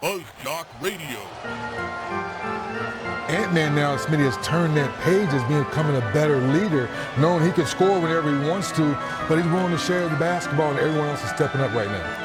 FuzzJockRadio. Ant-Man now, Smitty, has turned that page as becoming a better leader, knowing he can score whenever he wants to, but he's willing to share the basketball, and everyone else is stepping up right now.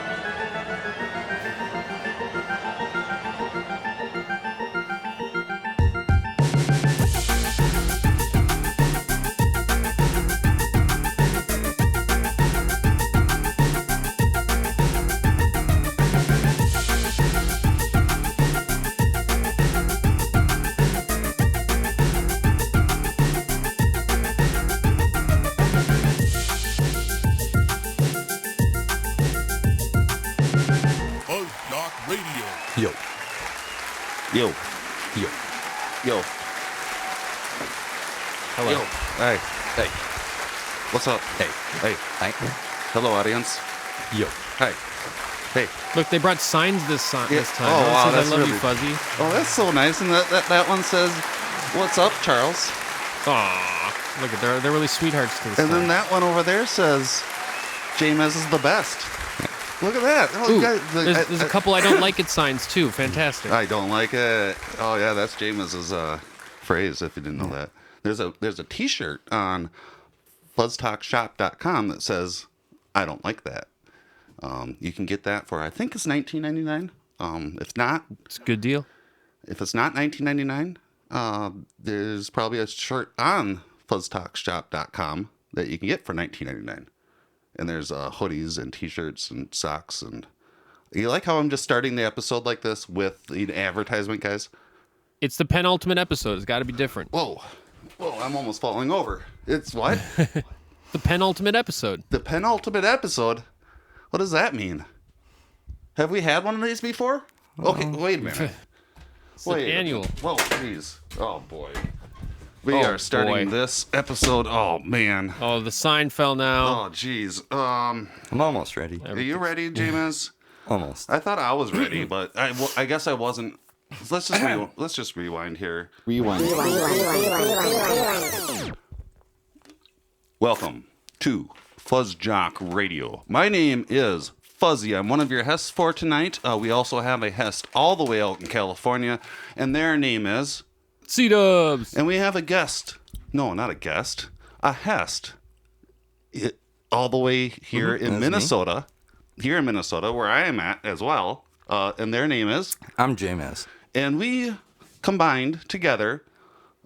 Radio. Yo. Hello. Yo. Hey. Hey. What's up? Hey. Hey. Hi. Hello, audience. Yo. Hey. Hey. Look, they brought signs this time. Oh, It wow, says, that's I love really... you, Fuzzy. Oh, that's so nice. And that one says, "What's up, Charles?" Aw, look at they're really sweethearts to this. And time. then that one over there says, "James is the best." Look at that. Oh, Ooh, you guys, there's a couple I don't like it signs too. Fantastic. I don't like it. Oh yeah, that's James's phrase. If you didn't know that, there's a T-shirt on FuzzTalkShop.com that says, "I don't like that." You can get that for, I think it's $19.99. If not, It's a good deal. if it's not $19.99, there's probably a shirt on FuzzTalkShop.com that you can get for $19.99. And there's hoodies and T-shirts and socks. And you like how I'm just starting the episode like this with the advertisement, guys? It's the penultimate episode. It's got to be different. Whoa, I'm almost falling over. It's what? The penultimate episode. The penultimate episode? What does that mean? Have we had one of these before? Okay, wait a minute. It's an annual. Whoa, jeez. Oh, boy. We Oh, are starting boy. this episode. Oh, man. Oh, the sign fell now. Oh, jeez. I'm almost ready. Are you ready, James? Almost. I thought I was ready, but I guess I wasn't. Let's just rewind here. Welcome to FuzzJock Radio. My name is Fuzzy. I'm one of your hosts for tonight. We also have a host all the way out in California, and their name is... C-dubs. And we have a guest. No, not a guest. A host. All the way here in Minnesota. Here in Minnesota, where I am at as well. And their name is... I'm James. And we combined together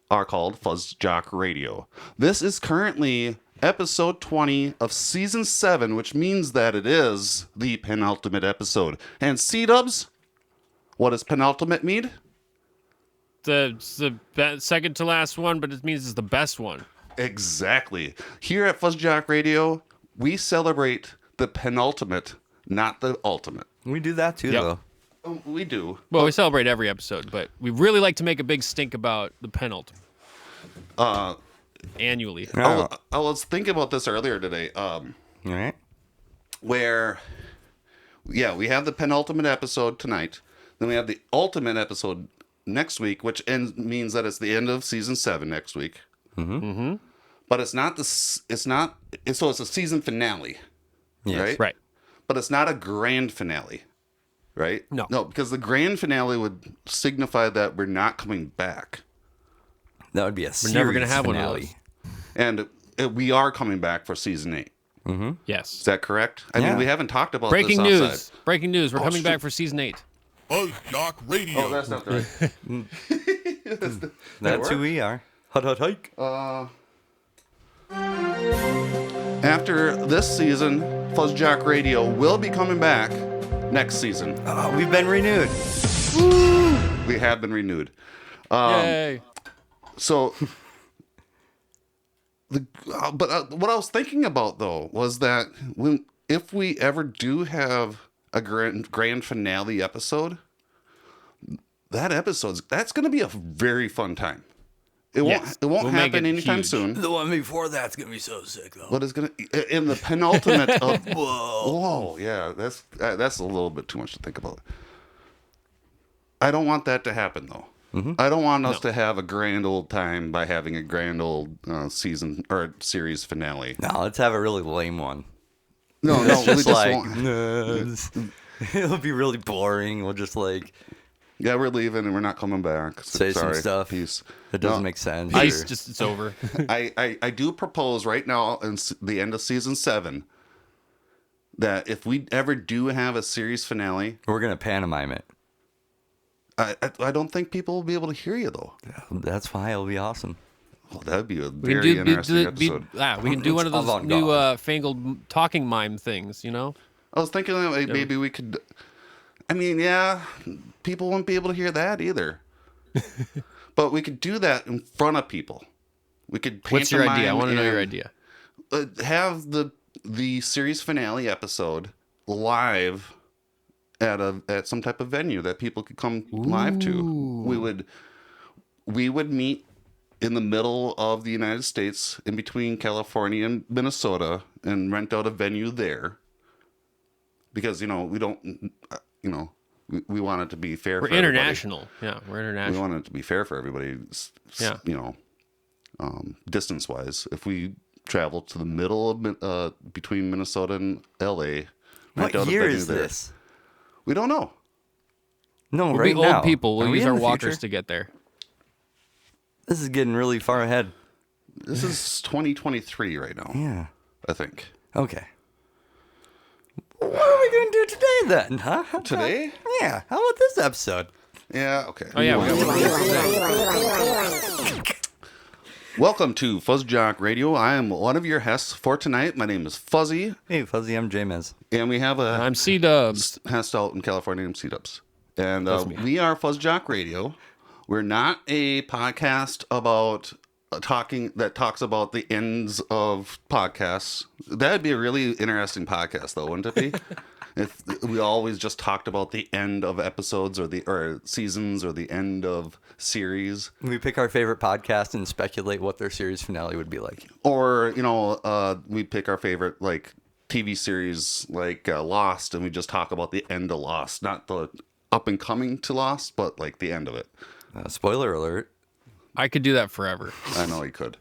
are called FuzzJock Radio. This is currently episode 20 of season 7, which means that it is the penultimate episode. And C-dubs, what does penultimate mean? It's the second to last one, but it means it's the best one. Exactly. Here at FuzzJock Radio, we celebrate the penultimate, not the ultimate. We do that too, Yep. though. Oh, we do. Well, we celebrate every episode, but we really like to make a big stink about the penultimate. Annually. Oh. I was thinking about this earlier today. All right. Where, yeah, we have the penultimate episode tonight. Then we have the ultimate episode next week, which means that it's the end of season 7 next week. Mm-hmm. But it's a season finale, Yes. right? Right. But it's not a grand finale, right? No. No, because the grand finale would signify that we're not coming back. That would be a We're never gonna series have one of finale. And we are coming back for season 8. Yes. Is that correct? I mean, Yeah. we haven't talked about Breaking this news. outside. Breaking news. We're coming shoot. back for season 8. FuzzJock Radio. Oh, that's not right. That's who we are. Hut hike. After this season, FuzzJock Radio will be coming back next season. We've been renewed. We have been renewed. Yay. So, what I was thinking about though was that if we ever do have a grand finale episode, that's going to be a very fun time. It Yes. won't We'll make happen it anytime huge. soon. The one before that's gonna be so sick, though. What is going to in the penultimate of Whoa. whoa, yeah, that's a little bit too much to think about. I don't want that to happen though. I don't want us to have a grand old time by having a grand old season or series finale. No, let's have a really lame one. No, we Just just like won't. It'll be really boring. We'll just like Yeah, we're leaving and we're not coming back. So, say sorry. some stuff. Peace. That doesn't No, make sense. Peace, or- just it's over. I do propose right now in the end of season 7 that if we ever do have a series finale, We're gonna pantomime it. I don't think people will be able to hear you though. That's why it'll be awesome. Well, that'd be a We can very interesting episode. we can do one of those Avant-garde. new fangled talking mime things, you know? I was thinking that maybe we could. I mean, yeah, people won't be able to hear that either. But we could do that in front of people. We could. What's your idea? I pantomime want to know your and, idea. Have the series finale episode live at some type of venue that people could come live to. We would meet in the middle of the United States, in between California and Minnesota, and rent out a venue there. Because we don't, we want it to be fair. We're for everybody. international. Yeah, we're We international. want it to be fair for everybody. Yeah. Distance wise, if we travel to the middle of between Minnesota and L.A. What rent out a year venue is there. this? We don't know. No, We'll right be now. old people. Are We'll we use in our the walkers future? to get there. This is getting really far ahead. This is 2023 right now. Yeah. I think. Okay. What are we gonna do today then, huh? Today? Yeah. How about this episode? Yeah. Okay. Oh yeah, we got Welcome to FuzzJockRadio. I am one of your hosts for tonight. My name is Fuzzy, Hey, Fuzzy, I'm J-Mez. and we have a I'm C-Dubs. host out in California named C-Dubs. And That's me. we are FuzzJockRadio. We're not a podcast about talks about the ends of podcasts. That'd be a really interesting podcast, though, wouldn't it be? If we always just talked about the end of episodes or seasons or the end of series, We pick our favorite podcast and speculate what their series finale would be like. or we pick our favorite like TV series like Lost, and we just talk about the end of Lost, not the up and coming to Lost, but like the end of it. Spoiler alert. I could do that forever. I know he could,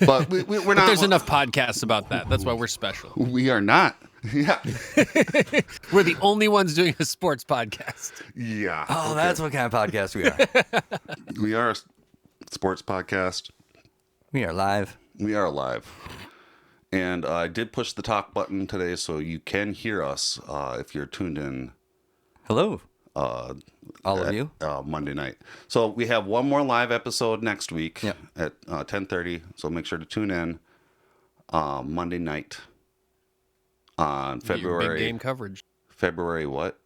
but we're But not. there's enough podcasts about that. That's why we're special. We are not. Yeah, We're the only ones doing a sports podcast. yeah. Oh, that's what kind of podcast we are. We are a sports podcast. We are live. We are live. And I did push the talk button today, so you can hear us if you're tuned in Hello. All of you. Monday night. So we have one more live episode next week Yep. at 10:30. So make sure to tune in Monday night on Your February. big game coverage. February what?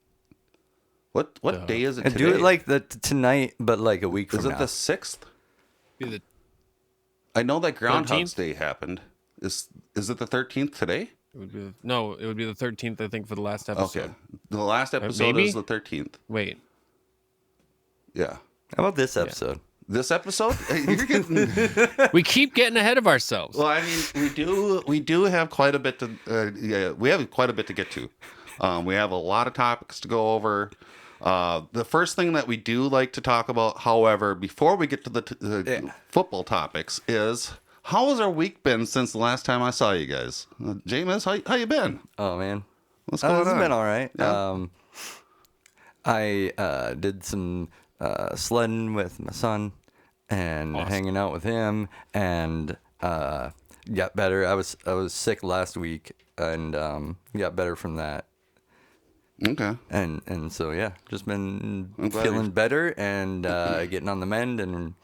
What day is it And today? do it like tonight, but like a week from Is it now. the 6th? Be the I know that Groundhog's 13th? Day happened. Is it the 13th today? It would be it would be the 13th, I think, for the last episode. Okay. The last episode maybe? is the 13th. Wait. Yeah. How about this episode? This episode? You're getting... We keep getting ahead of ourselves. Well, I mean, we do have quite a bit to we have quite a bit to get to. We have a lot of topics to go over. The first thing that we do like to talk about, however, before we get to the football topics, is how has our week been since the last time I saw you guys? James, how you been? Oh man, What's going it's on? been all right. Yeah. I did some sledding with my son and Awesome. hanging out with him, and got better. I was sick last week and got better from that. Okay. And so yeah, just been I'm glad feeling you're- better and getting on the mend, and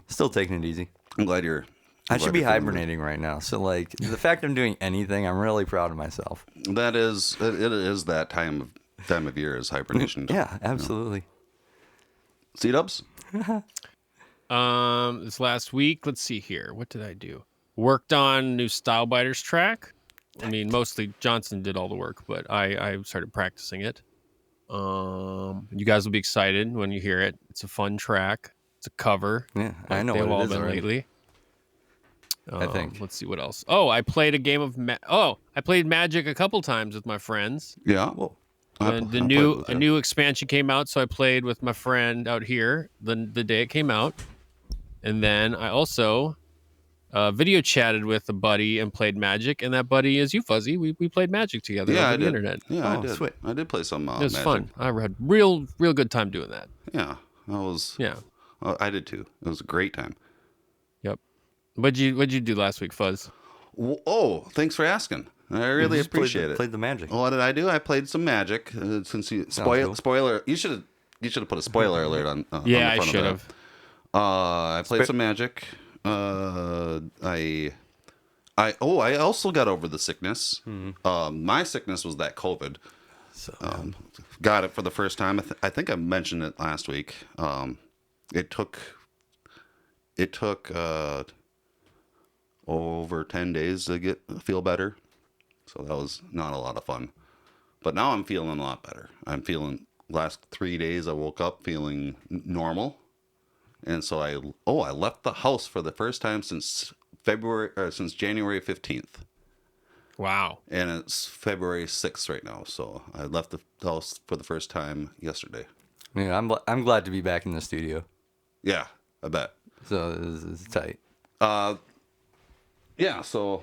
still taking it easy. I'm glid you're. I should be glad you're feeling hibernating right now. So like the fact I'm doing anything, I'm really proud of myself. good. That is, it is that time of year is hibernation. Yeah, absolutely. C-dubs? This last week, let's see here. What did I do? Worked on new Style Biters track. I mean, mostly Johnson did all the work, but I started practicing it. You guys will be excited when you hear it. It's a fun track. It's a cover. Yeah, I know They've what all it is been already. lately. I think. Let's see what else. Oh, I played a game of I played Magic a couple times with my friends. Yeah. Whoa. And a new expansion came out, so I played with my friend out here the day it came out. And then I also video chatted with a buddy and played Magic, and that buddy is you, Fuzzy. We played Magic together over the internet. Yeah, Oh, I did. sweet. I did play some It was Magic. fun. I had real good time doing that. Yeah, Yeah. I did too. It was a great time. Yep. What'd you do last week, Fuzz? Oh, thanks for asking. I really Just appreciate it. Played the Magic. What did I do? I played some Magic. Since you cool. spoiler, you should have put a spoiler alert on. Yeah, on the I front should of have. that. I played some Magic. I also got over the sickness. My sickness was that COVID. So Got it for the first time. I think I mentioned it last week. It took over 10 days to feel better. So that was not a lot of fun. But now I'm feeling a lot better. I'm feeling last 3 days I woke up feeling normal. And so I left the house for the first time since January 15th. Wow. And it's February 6th right now. So I left the house for the first time yesterday. yeah, I'm glad to be back in the studio. Yeah, I bet. So it's tight. Yeah, so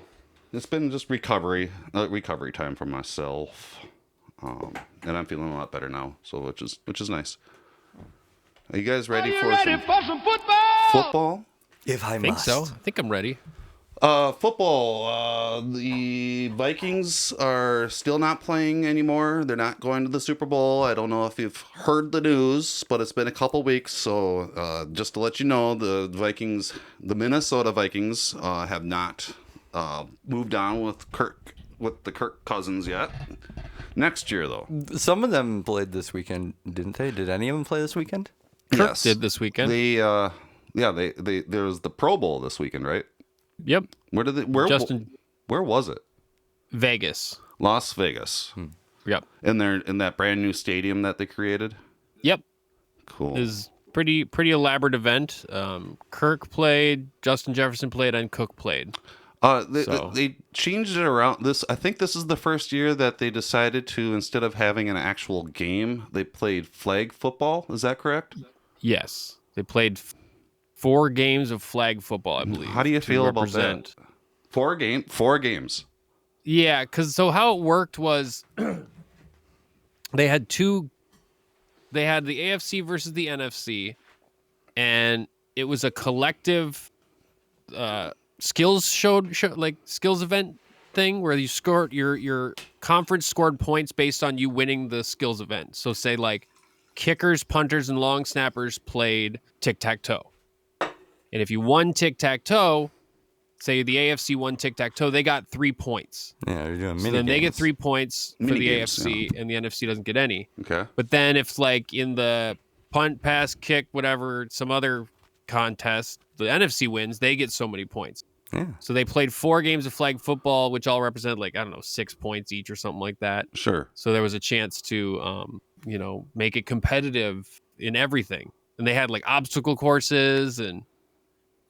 it's been just recovery time for myself. And I'm feeling a lot better now, so which is nice. Are you guys ready for some football? If I think must. so. I think I'm ready. Football. The Vikings are still not playing anymore. They're not going to the Super Bowl. I don't know if you've heard the news, but it's been a couple weeks. So just to let you know, the Minnesota Vikings, have not moved on with the Kirk Cousins yet. Next year, though. Some of them played this weekend, didn't they? Did any of them play this weekend? Kirk did this weekend. They there was the Pro Bowl this weekend, right? Yep. Where was it? Vegas. Las Vegas. Yep. In that brand new stadium that they created. Yep. Cool. It was pretty elaborate event. Kirk played, Justin Jefferson played, and Cook played. They changed it around. I think this is the first year that they decided to, instead of having an actual game, they played flag football. Is that correct? Yes. They played 4 games of flag football, I believe. How do you feel about that? 4 games. Yeah, because so how it worked was they had the AFC versus the NFC, and it was a collective skills skills event thing where you scored your conference scored points based on you winning the skills event. So say like kickers, punters, and long snappers played tic-tac-toe. And if you won tic-tac-toe, say the AFC won tic-tac-toe, they got 3 points. Yeah, they're doing So then they get 3 points for the AFC, and the NFC doesn't get any. Okay. But then if like in the punt, pass, kick, whatever, some other contest, the NFC wins, they get so many points. Yeah. So they played 4 games of flag football, which all represented 6 points each or something like that. Sure. So there was a chance to, make it competitive in everything. And they had obstacle courses, and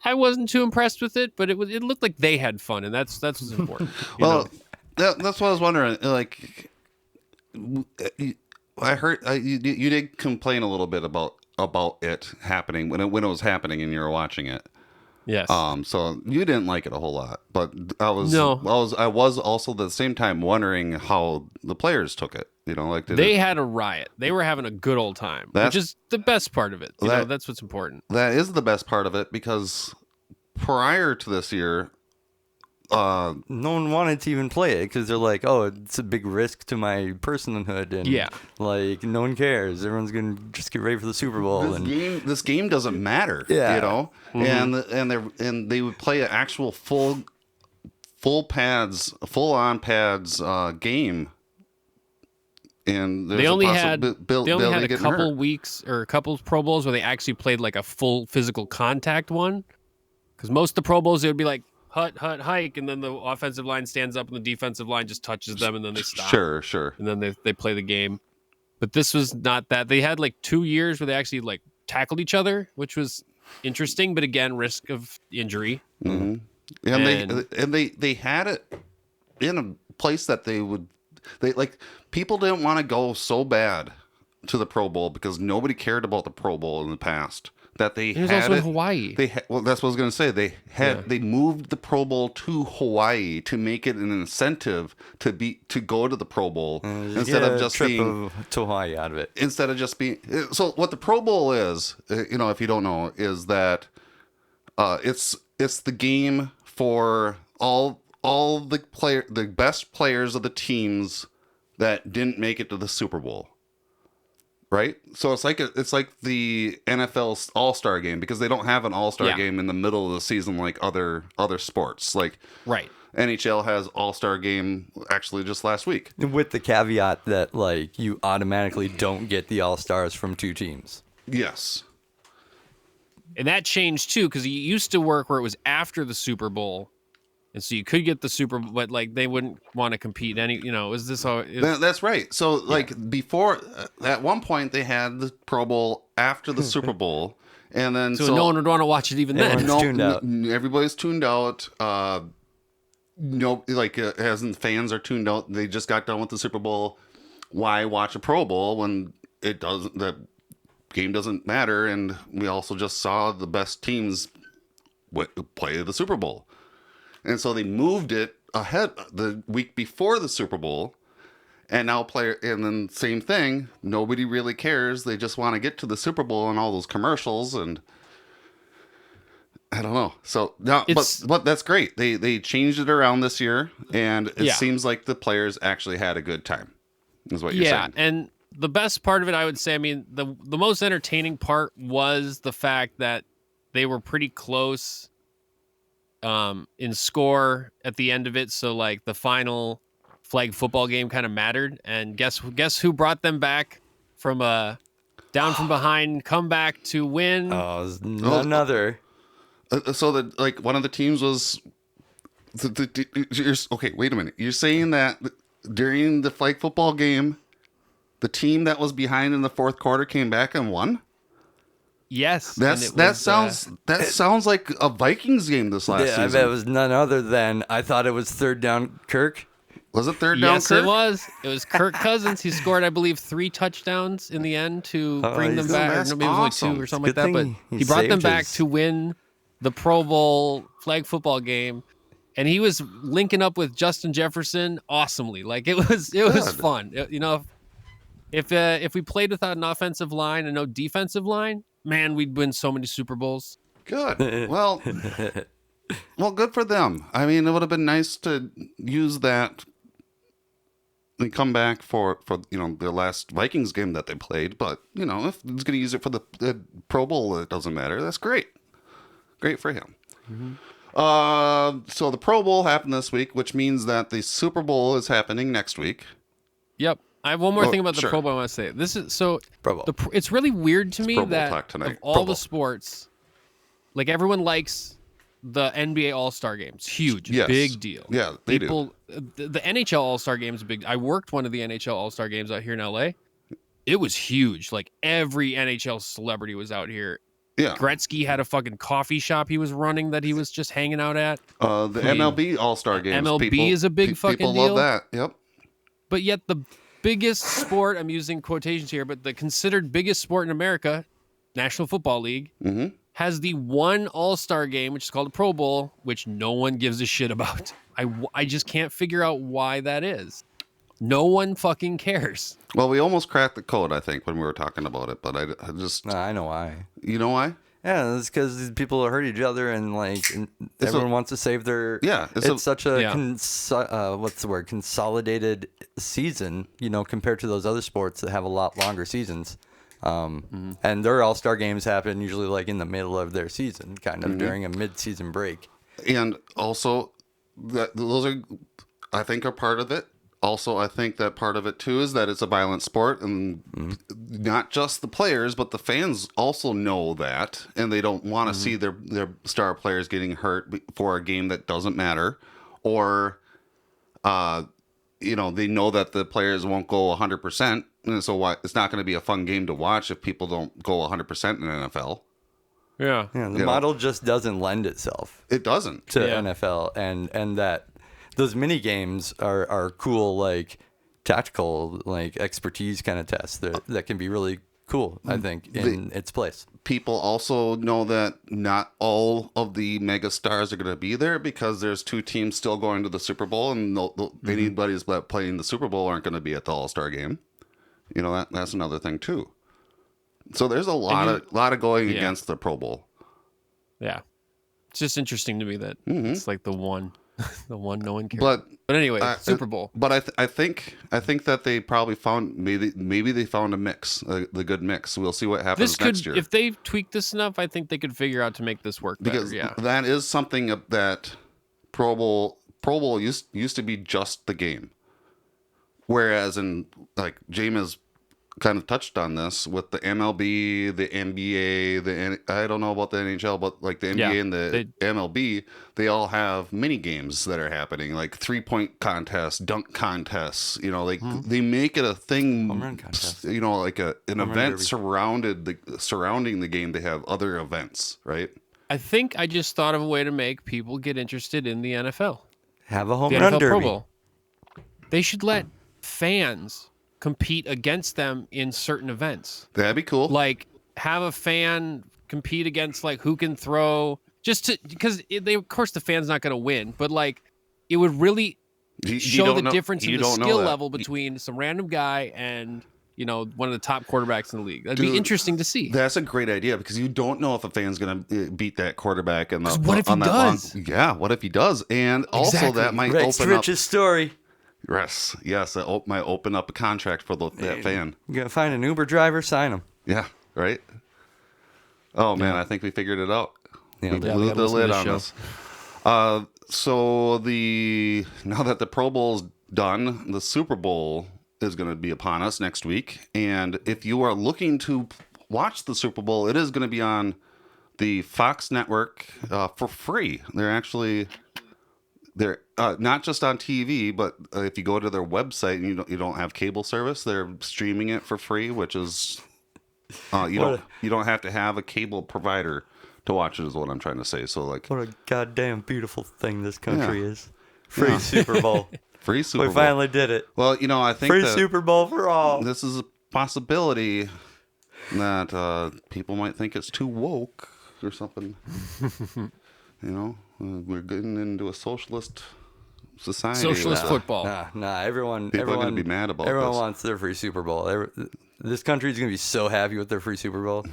I wasn't too impressed with it, but it looked like they had fun, and that's what's important. That's what I was wondering. I heard you did complain a little bit about it happening when it was happening, and you were watching it. Yes. So you didn't like it a whole lot, but I was also at the same time wondering how the players took it. They had a riot. They were having a good old time, which is the best part of it. That's what's important. That is the best part of it, because prior to this year, no one wanted to even play it because they're like, oh, it's a big risk to my personhood, and no one cares. Everyone's gonna just get ready for the Super Bowl. This game doesn't matter. Mm-hmm. And they would play an actual full on pads game. And they only had a couple weeks or a couple of Pro Bowls where they actually played a full physical contact one. Because most of the Pro Bowls, it would be hut, hike, and then the offensive line stands up and the defensive line just touches them, and then they stop. Sure. And then they play the game. But this was not that. They had 2 years where they actually tackled each other, which was interesting, but again, risk of injury. Mm-hmm. And they had it in a place that people didn't want to go so bad to the Pro Bowl because nobody cared about the Pro Bowl in the past. that they It was had also in it. Hawaii. Well, that's what I was going to say. They moved the Pro Bowl to Hawaii to make it an incentive to go to the Pro Bowl instead of just being to Hawaii out of it. Instead of just being so. What the Pro Bowl is, if you don't know, is that it's the game for all the best players of the teams that didn't make it to the Super Bowl. Right, so it's like the NFL All-Star game, because they don't have an All-Star game in the middle of the season like other sports. Like NHL has All-Star game actually just last week, with the caveat that like you automatically don't get the All-Stars from two teams. Yes, and that changed too, because it used to work where it was after the Super Bowl. And so you could get the Super Bowl, but like they wouldn't want to compete. Is this how? That's right. So like before, at one point they had the Pro Bowl after the Super Bowl, and then so no one would want to watch it even then. Tuned out. Everybody's tuned out. As in fans are tuned out. They just got done with the Super Bowl. Why watch a Pro Bowl when it doesn't? The game doesn't matter, and we also just saw the best teams play the Super Bowl. And so they moved it ahead the week before the Super Bowl, and then same thing. Nobody really cares. They just want to get to the Super Bowl and all those commercials, and I don't know. So now, but that's great. They changed it around this year, and it seems like the players actually had a good time. Is what you're saying? Yeah, and the best part of it, I would say, I mean, the most entertaining part was the fact that they were pretty close in score at the end of it, so like the final flag football game kind of mattered. And guess who brought them back from a down from behind comeback to win? Another. So that like one of the teams was okay. Wait a minute. You're saying that during the flag football game, the team that was behind in the fourth quarter came back and won? Yes, that sounds like a Vikings game this last season. I bet it was none other than I thought it was third down Kirk. Was it third down Kirk? Yes, it was. It was Kirk Cousins. He scored, I believe, 3 touchdowns in the end to bring them back. Or maybe it was like 2 or something like that. But he brought them back to win the Pro Bowl flag football game, and he was linking up with Justin Jefferson awesomely. Like it was fun. If we played without an offensive line and no defensive line, man, we'd win so many Super Bowls. Good. Well, good for them. I mean, it would have been nice to use that and come back for the last Vikings game that they played. But, if it's going to use it for the Pro Bowl, it doesn't matter. That's great. Great for him. Mm-hmm. So the Pro Bowl happened this week, which means that the Super Bowl is happening next week. Yep. I have one more thing about the Pro Bowl I want to say. This is so it's really weird to me that of all the sports, like everyone likes the NBA All-Star Game. It's huge, big deal. Yeah, they do. The NHL All-Star Game is big. I worked one of the NHL All-Star Games out here in LA. It was huge. Like every NHL celebrity was out here. Yeah. Gretzky had a fucking coffee shop he was running that he was just hanging out at. MLB All-Star Games. MLB is a big fucking deal. People love that. Yep. But yet the biggest sport, I'm using quotations here, but the considered biggest sport in America, National Football League, has the one All-Star game, which is called the Pro Bowl, which no one gives a shit about. I just can't figure out why that is. No one fucking cares. Well, we almost cracked the code, I think, when we were talking about it, but I just... I know why. You know why? Yeah, it's because people hurt each other and everyone wants to save their... Yeah. It's such a consolidated season, compared to those other sports that have a lot longer seasons. And their All-Star games happen usually like in the middle of their season, kind of during a mid-season break. And also, those are, I think, are part of it. Also, I think that part of it, too, is that it's a violent sport, and not just the players, but the fans also know that, and they don't want to see their star players getting hurt for a game that doesn't matter, or, they know that the players won't go 100%, and so it's not going to be a fun game to watch if people don't go 100% in NFL. Yeah. The model just doesn't lend itself. It doesn't. To NFL, and that... Those mini games are cool, like tactical, like expertise kind of tests that can be really cool, I think, in its place. People also know that not all of the mega stars are going to be there because there's 2 teams still going to the Super Bowl, and anybody's playing the Super Bowl aren't going to be at the All-Star game. You know, that's another thing too. So there's a lot of going against the Pro Bowl. Yeah, it's just interesting to me that it's like the one no one cares. But anyway, Super Bowl. But I think that they probably found maybe they found a mix, the good mix. We'll see what happens next year. If they tweak this enough, I think they could figure out to make this work better. Because that is something that Pro Bowl used to be just the game, whereas in like James kind of touched on this with the MLB, the NBA, I don't know about the NHL, but like the NBA and the MLB, they all have mini games that are happening, like 3-point contests, dunk contests. You know, like they make it a thing. Home run contest. You know, like an event surrounding the game. They have other events, right? I think I just thought of a way to make people get interested in the NFL. Have a home The run NFL Pro derby. Bowl. They should let fans compete against them in certain events. That'd be cool. Like have a fan compete against like who can throw, just to because they of course the fan's not going to win, but like it would really show the difference in the skill level between some random guy and one of the top quarterbacks in the league. That'd be interesting to see. That's a great idea because you don't know if a fan's going to beat that quarterback. And what if he does? What if he does? And also that might Rex open up. Rich's story. Yes, that might open up a contract for that fan. You gotta find an Uber driver, sign him. Yeah, right. Oh man, I think we figured it out. Yeah, we blew the lid on this. So now that the Pro Bowl's done, the Super Bowl is going to be upon us next week. And if you are looking to watch the Super Bowl, it is going to be on the Fox network for free. They're not just on TV, but if you go to their website and you don't have cable service, they're streaming it for free, which is you don't have to have a cable provider to watch it. Is what I'm trying to say. So like, what a goddamn beautiful thing this country is. Free Super Bowl. Free Super Bowl. We finally did it. Well, I think free Super Bowl for all. This is a possibility that people might think it's too woke or something. We're getting into a socialist society. Socialist football. Nah. Everyone are going to be mad about everyone this. wants their free Super Bowl. This country's going to be so happy with their free Super Bowl.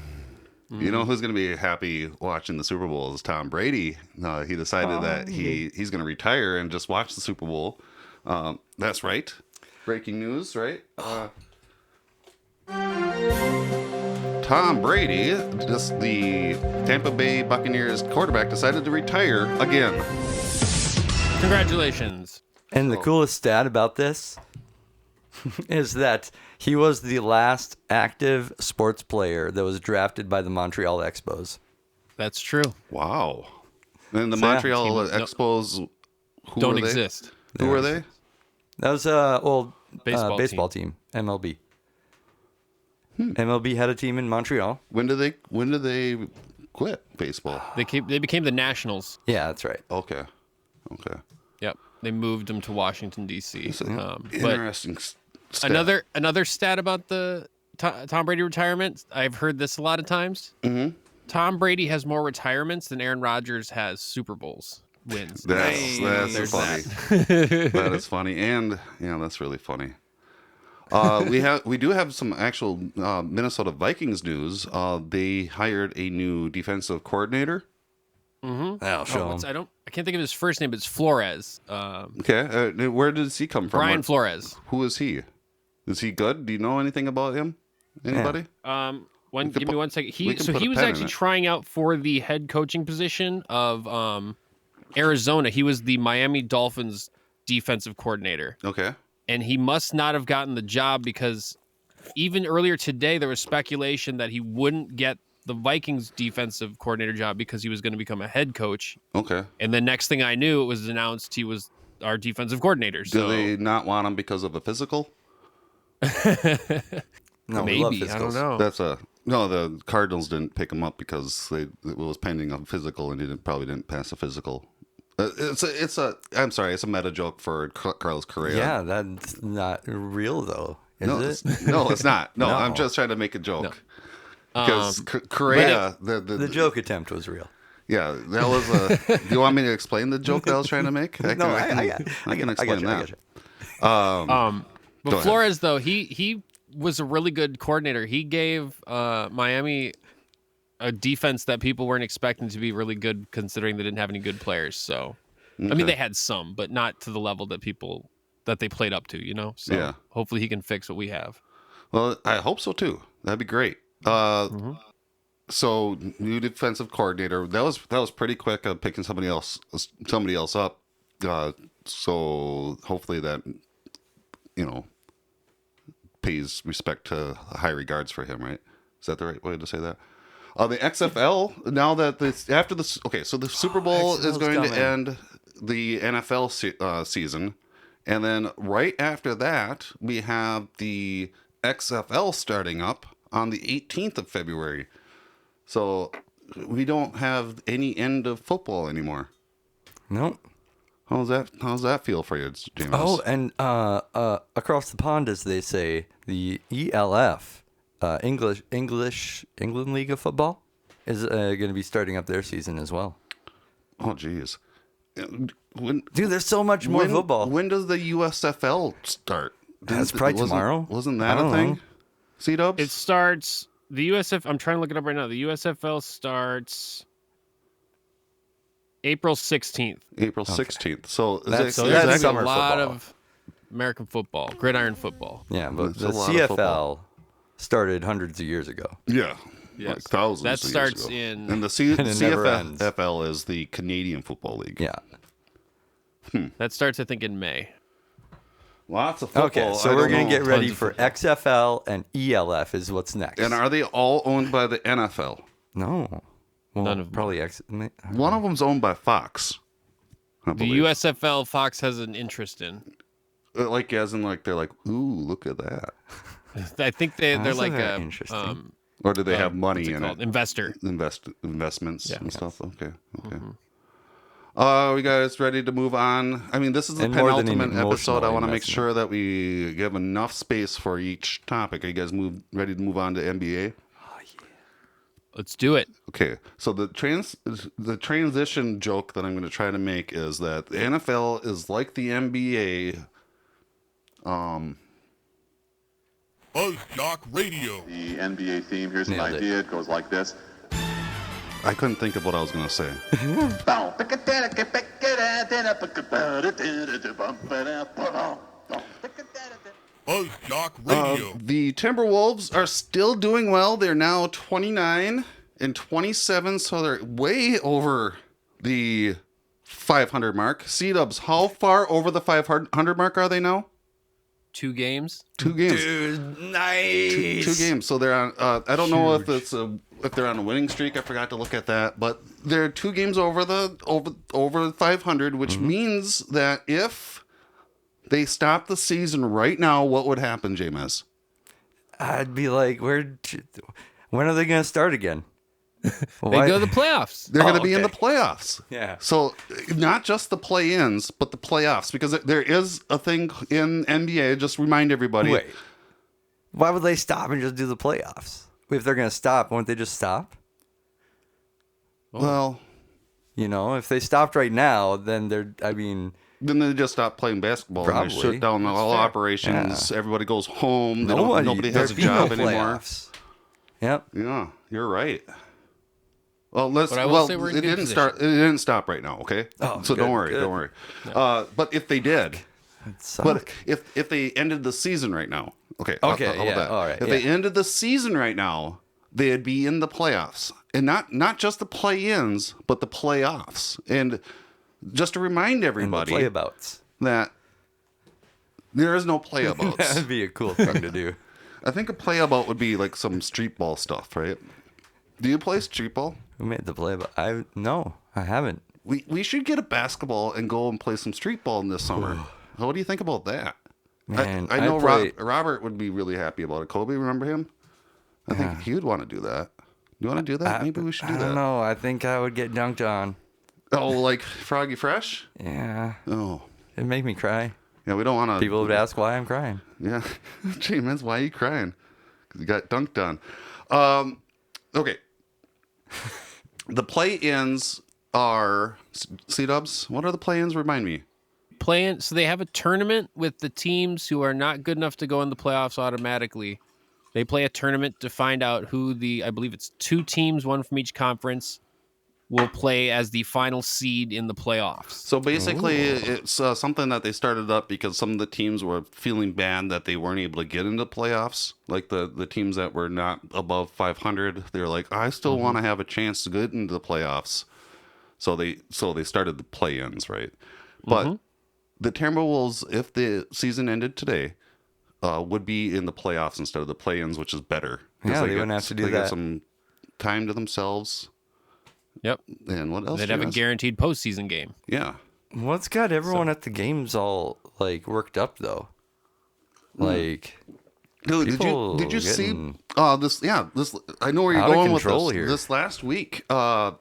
You know who's going to be happy watching the Super Bowl is Tom Brady. He decided that he's going to retire and just watch the Super Bowl. That's right. Breaking news, right? Tom Brady, just the Tampa Bay Buccaneers quarterback, decided to retire again. Congratulations. And the coolest stat about this is that he was the last active sports player that was drafted by the Montreal Expos. That's true. Wow. And the Montreal Expos don't exist. Who are they? That was baseball team, MLB. MLB had a team in Montreal. When did they quit baseball? They became the Nationals. Yeah, that's right. Okay. Yep. They moved them to Washington D.C. Interesting. Stat. Another stat about the Tom Brady retirement. I've heard this a lot of times. Mm-hmm. Tom Brady has more retirements than Aaron Rodgers has Super Bowls wins. That's funny. That is funny, and that's really funny. We do have some actual Minnesota Vikings news. They hired a new defensive coordinator. Mm-hmm. I'll show him. I can't think of his first name, but it's Flores. Okay, where does he come from? Brian Flores. Who is he? Is he good? Do you know anything about him? Anybody? Yeah. Give me 1 second. He was actually trying out for the head coaching position of Arizona. He was the Miami Dolphins defensive coordinator. Okay. And he must not have gotten the job because even earlier today there was speculation that he wouldn't get the Vikings defensive coordinator job because he was going to become a head coach. Okay. And the next thing I knew, it was announced he was our defensive coordinator. Do they not want him because of a physical? No, maybe. I don't know. The Cardinals didn't pick him up because it was pending a physical and he probably didn't pass a physical. I'm sorry, it's a meta joke for Carlos Correa. Yeah, that's not real though. Is it? No, it's not. No, No. I'm just trying to make a joke. No. Because Correa, The joke attempt was real. yeah, that was a. Do you want me to explain the joke that I was trying to make? I can explain that. But Go ahead. Flores, though, he was a really good coordinator. He gave Miami a defense that people weren't expecting to be really good, considering they didn't have any good players. So, I mean, they had some, but not to the level that they played up to. You know. So Yeah. hopefully he can fix what we have. Well, I hope so too. That'd be great. So new defensive coordinator. That was pretty quick. Picking somebody else up. So hopefully that pays respect to high regards for him. Right? Is that the right way to say that? The XFL now that so the Super Bowl is XFL's going coming. to end the NFL season, and then right after that we have the XFL starting up on the 18th of February. So we don't have any end of football anymore. Nope. How's that feel for you, James? Oh, and across the pond, as they say, the ELF, England League of Football, is going to be starting up their season as well. Oh, geez. Dude, there's so much more football. When does the USFL start? That's probably tomorrow. Wasn't I that a don't thing? know. C-dubs? It starts the USF. I'm trying to look it up right now. The USFL starts April 16th. April 16th. So That's- So Is there's that gonna be summer a lot football? of American football, gridiron football. Yeah, but It's the a lot of football. CFL started hundreds of years ago. Yeah. Yes. Like thousands That of years starts ago. in- And the And it never ends. CFL is the Canadian Football League. Yeah. That starts, I think, in May. Lots of football. Okay, so I we're don't going to know. get ready Tons of for XFL and ELF is what's next. And are they all owned by the NFL? No. Well, None of them. probably One of them's owned by Fox. I The believe. USFL Fox has an interest in. Like as in like they're like, ooh, look at that. I think they're That's like very a interesting. Or do they have what's money it in called? it? Investor. Investments Yeah. and stuff. Okay. We guys ready to move on? I mean, this is the And more than an penultimate episode. I emotional want to make investment. sure that we give enough space for each topic. Are you guys ready to move on to NBA? Let's do it. Okay, so the transition joke that I'm going to try to make is that the NFL is like the NBA. FuzzJockRadio. The NBA theme, here's an Nailed it. idea. It goes like this. I couldn't think of what I was going to say. FuzzJockRadio. The Timberwolves are still doing well. They're now 29 and 27, so they're way over the 500 mark. C-dubs, how far over the 500 mark are they now? 2 games. 2 games. Dude, nice. Two games. So they're on. I don't know if they're on a winning streak. I forgot to look at that, but they're 2 games over over 500, which means that if they stop the season right now, what would happen, James? I'd be like, when are they going to start again? They go to the playoffs. They're going to be in the okay. playoffs. Yeah. So not just the play-ins, but the playoffs, because there is a thing in NBA. Just remind everybody. Wait. Why would they stop and just do the playoffs? If they're going to stop, won't they just stop? Well, You know, if they stopped right now, then then they just stop playing basketball. And they Probably. shut down all fair. Operations. Yeah. Everybody goes home. Nobody has a there'd be no job anymore. playoffs. Yep. Yeah, you're right. Well, let's. But I will Well, say we're in it good didn't start. It didn't stop right now. Okay. Oh, so good, don't worry. good. Don't worry. But if they did, but if they ended the season right now, okay. Okay, how about yeah, that? all right, If they ended the season right now, they'd be in the playoffs, and not just the play-ins, but the playoffs. And just to remind everybody playabouts. that there is no playabouts. That'd be a cool thing to do. I think a playabout would be like some street ball stuff, right? Do you play street ball? Who made the playabout? No, I haven't. We should get a basketball and go and play some street ball in this summer. What do you think about that? Man, I know I'd play- Robert would be really happy about it. Kobe, remember him? I think he would want to do that. You want to do that? Maybe we should do I that. don't know. I think I would get dunked on. Oh, like Froggy Fresh? Yeah, Oh, it'd make me cry. Yeah, we don't want to. People would ask why I'm crying. Yeah, gee, man, why are you crying? Because you got dunked on. Okay. The play-ins are C-dubs. What are the play-ins? Remind me. Playing, so they have a tournament with the teams who are not good enough to go in the playoffs automatically. They play a tournament to find out who I believe it's 2 teams, one from each conference, will play as the final seed in the playoffs. So basically, it's something that they started up because some of the teams were feeling bad that they weren't able to get into playoffs. Like the teams that were not above 500, they're like, I still want to have a chance to get into the playoffs. So they started the play-ins, right? But the Timberwolves, if the season ended today, would be in the playoffs instead of the play-ins, which is better. Yeah, they wouldn't have to do they that. get some time to themselves. Yep. And what else? They'd have a guaranteed postseason game. Yeah. What's got everyone at the games all like worked up though? Like, Dude, people did you see getting this? Yeah, this. I know where you're out of going with control this. here. This last week, the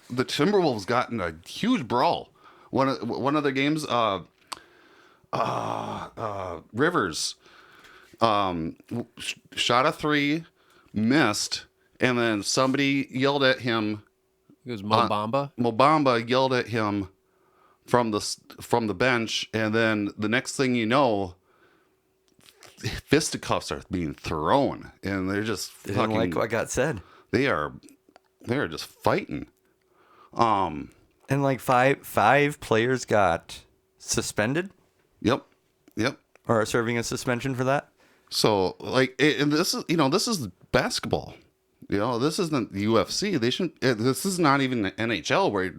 Timberwolves got in a huge brawl. One of the games, Rivers, shot a 3, missed, and then somebody yelled at him. It was Mo Bamba. Mo Bamba yelled at him from the bench, and then the next thing you know, fisticuffs are being thrown, and they're just they didn't fucking. like what got said. They're just fighting. And like five players got suspended Yep. or are serving a suspension for that. So like, and this is basketball. This isn't the UFC. They shouldn't. This is not even the NHL where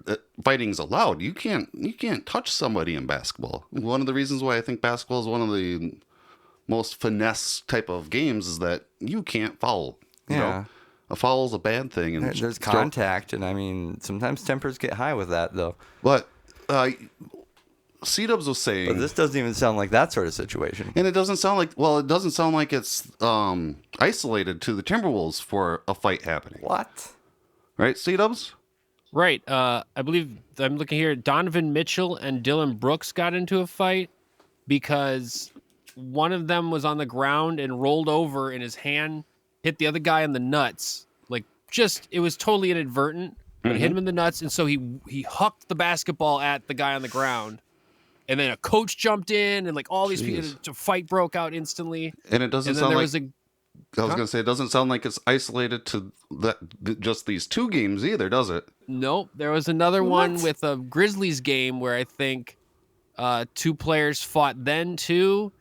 fighting's allowed. You can't touch somebody in basketball. One of the reasons why I think basketball is one of the most finesse type of games is that you can't foul. You know? A foul is a bad thing. And There's contact, and I mean, sometimes tempers get high with that, though. But C-Dubs was saying... But this doesn't even sound like that sort of situation. And it doesn't sound like it's isolated to the Timberwolves for a fight happening. What? Right, C-Dubs? Right. I believe, I'm looking here, Donovan Mitchell and Dylan Brooks got into a fight because one of them was on the ground and rolled over, and his hand hit the other guy in the nuts. Like, it was totally inadvertent, but it hit him in the nuts, and so he hucked the basketball at the guy on the ground. And then a coach jumped in, and like all these people, a fight broke out instantly. And it doesn't And then sound there like... was I was going to say, it doesn't sound like it's isolated to just these 2 games either, does it? Nope. There was another one with a Grizzlies game where I think 2 players fought then too.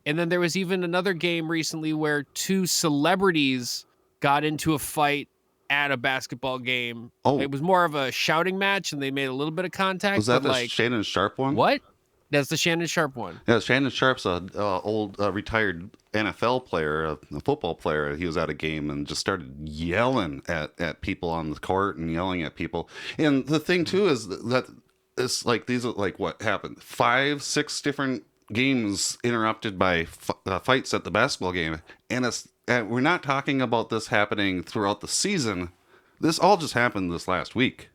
And then there was even another game recently where 2 celebrities got into a fight at a basketball game. Oh. It was more of a shouting match, and they made a little bit of contact. Was that the like, Shannon Sharp one? What? That's the Shannon Sharp one. Yeah, Shannon Sharp's a old retired NFL player, a football player. He was at a game and just started yelling at people on the court and yelling at people. And the thing too is that it's like these are like what happened 5-6 different games interrupted by fights at the basketball game, and we're not talking about this happening throughout the season. This all just happened this last week.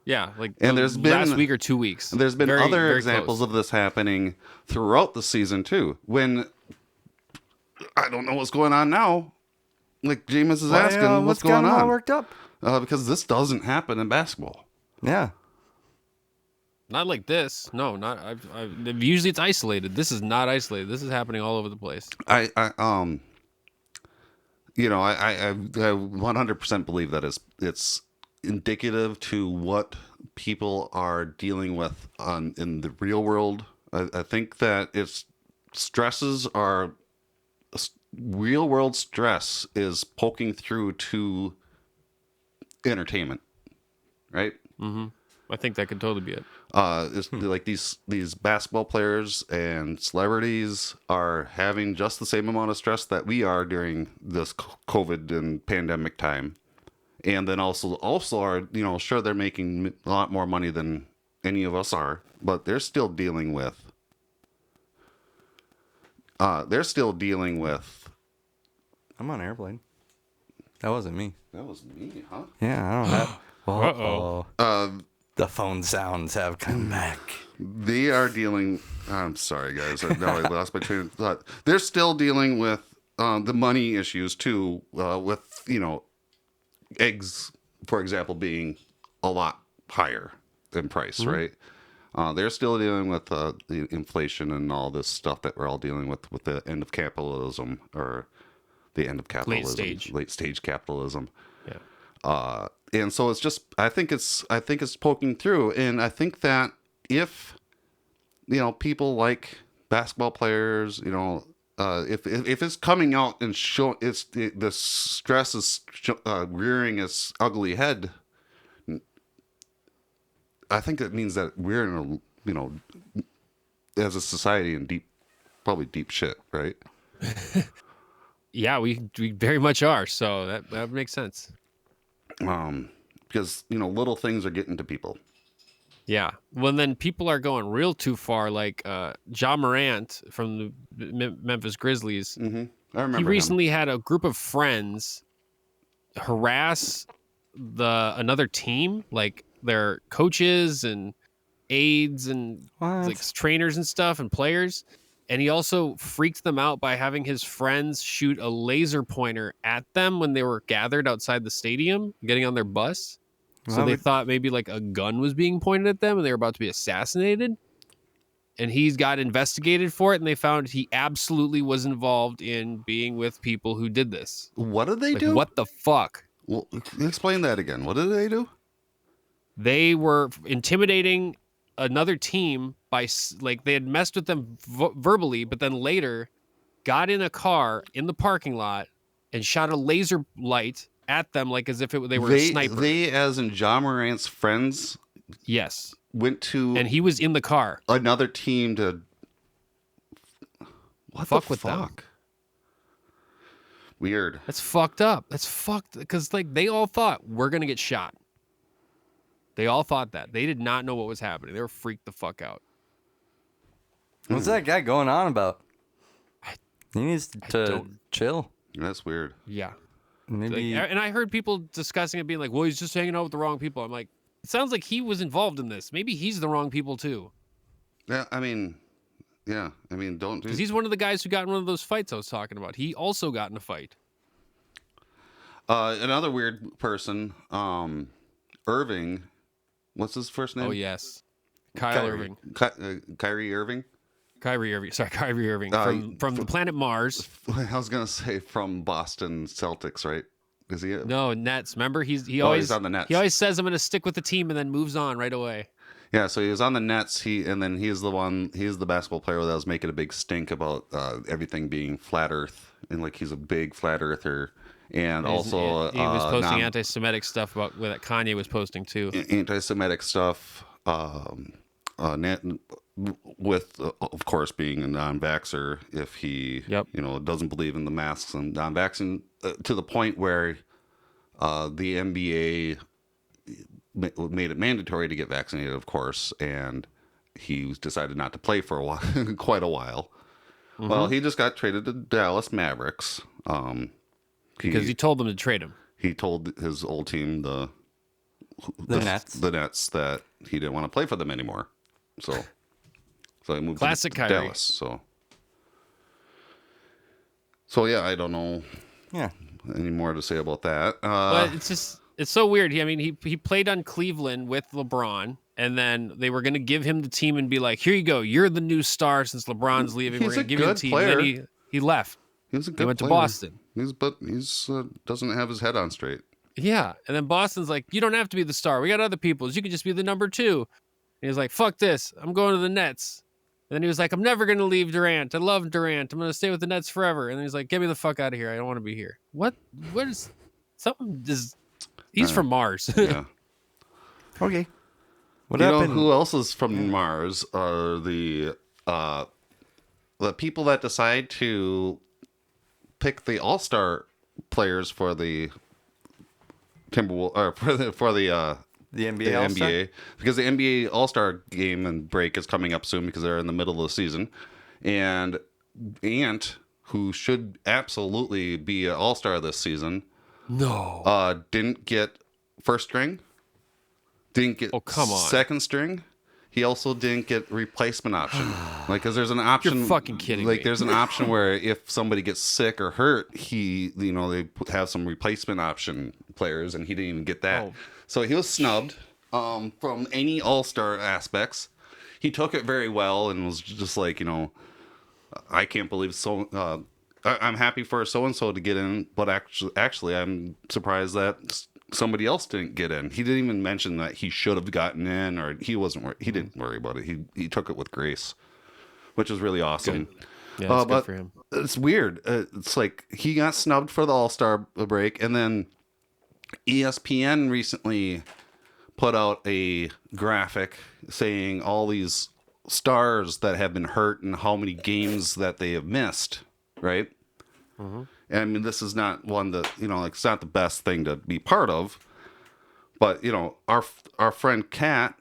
Yeah, like And there's been last week or 2 weeks. There's been Very, other very examples close. of this happening throughout the season too. When I don't know what's going on now. Like Jameis is asking, what's going all on? worked up? Because this doesn't happen in basketball. Yeah. Not like this. No, not. Usually it's isolated. This is not isolated. This is happening all over the place. I 100% believe that it's indicative to what people are dealing with in the real world. I think that real world stress is poking through to entertainment, right? Mm-hmm. I think that could totally be it. It's like these basketball players and celebrities are having just the same amount of stress that we are during this COVID and pandemic time. And then also are, sure, they're making a lot more money than any of us are, but they're still dealing with I'm on airplane. That wasn't me. That was me, huh? Yeah, I don't know. Uh-oh. The phone sounds have come back. They are dealing. I'm sorry, guys. Now I lost my train of thought. They're still dealing with the money issues too. With eggs, for example, being a lot higher in price, right? They're still dealing with the inflation and all this stuff that we're all dealing with the end of capitalism, or the end of capitalism, late stage capitalism. Yeah. And so it's just, I think it's poking through, and I think that if people like basketball players, if it's coming out and show the stress is rearing its ugly head, I think that means that we're in as a society in probably deep shit, right? Yeah, we very much are. So that makes sense. Because little things are getting to people. Yeah. Well, then people are going real too far. Like Ja Morant from the Memphis Grizzlies. Mm-hmm. I remember he him. recently had a group of friends harass another team, like their coaches and aides and like trainers and stuff and players. And he also freaked them out by having his friends shoot a laser pointer at them when they were gathered outside the stadium, getting on their bus. So they thought maybe like a gun was being pointed at them and they were about to be assassinated. And he's got investigated for it, and they found he absolutely was involved in being with people who did this. What did they do? What the fuck? Well, explain that again. What did they do? They were intimidating another team by they had messed with them verbally, but then later got in a car in the parking lot and shot a laser light at them, like as if they were a sniper. They, as in Ja Morant's friends, yes, went to, and he was in the car. Another team to fuck with them. Weird. That's fucked up. That's fucked because they all thought we're gonna get shot. They all thought that. They did not know what was happening. They were freaked the fuck out. What's that guy going on about? He needs to chill. That's weird. Yeah. Maybe. And I heard people discussing it, being like, well, he's just hanging out with the wrong people. I'm like, it sounds like he was involved in this. Maybe he's the wrong people too. Yeah, I mean, don't do. Because he's one of the guys who got in one of those fights I was talking about. He also got in a fight. Another weird person, Irving. What's his first name? Oh, yes. Irving. Kyrie Irving? Kyrie Irving. Sorry, Kyrie Irving. From the planet Mars. I was going to say from Boston Celtics, right? Is he? No, Nets. Remember? He always on the Nets. He always says, I'm going to stick with the team, and then moves on right away. Yeah, so he was on the Nets. He's the basketball player that was making a big stink about everything being flat Earth, and like he's a big flat earther. And also, he was posting anti-Semitic stuff about that Kanye was posting too. Anti-Semitic stuff, with of course being a non-vaxxer. If he, doesn't believe in the masks and non-vaccine, to the point where the NBA made it mandatory to get vaccinated, of course, and he decided not to play for a while, quite a while. Mm-hmm. Well, he just got traded to Dallas Mavericks. Because he told them to trade him. He told his old team, the Nets, that he didn't want to play for them anymore. So he moved to Dallas. So yeah, I don't know. Yeah, any more to say about that? But it's so weird. He played on Cleveland with LeBron, and then they were going to give him the team and be like, "Here you go, you're the new star since LeBron's leaving. We're going to give you the team." Player. And then he left. He was a good player. To Boston. He's doesn't have his head on straight. Yeah, and then Boston's like, you don't have to be the star. We got other people. You could just be the number 2. And he was like, fuck this. I'm going to the Nets. And then he was like, I'm never going to leave Durant. I love Durant. I'm going to stay with the Nets forever. And then he's like, get me the fuck out of here. I don't want to be here. What is something? He's from Mars. Yeah. Okay. What you happened? know who else is from Mars are the people that decide to pick the all-star players for the Timberwolves, or for the NBA All-Star? NBA, because the NBA All-Star game and break is coming up soon because they're in the middle of the season, and Ant, who should absolutely be an All-Star this season, no, didn't get first string. didn't get Oh, come on. second string. He also didn't get replacement option. Like, because there's an option. You're fucking kidding like, me. there's an option where if somebody gets sick or hurt, they have some replacement option players, and he didn't even get that. Oh. So he was snubbed from any All-Star aspects. He took it very well and was just like, I can't believe so. I'm happy for so and so to get in, but actually, I'm surprised that somebody else didn't get in. He didn't even mention that he should have gotten in, or he didn't worry about it. He took it with grace, which is really awesome. Good. Yeah, that's good but for him. it's weird. It's like he got snubbed for the All-Star break, and then ESPN recently put out a graphic saying all these stars that have been hurt and how many games that they have missed, right? And I mean, this is not one that, it's not the best thing to be part of, but, our friend Kat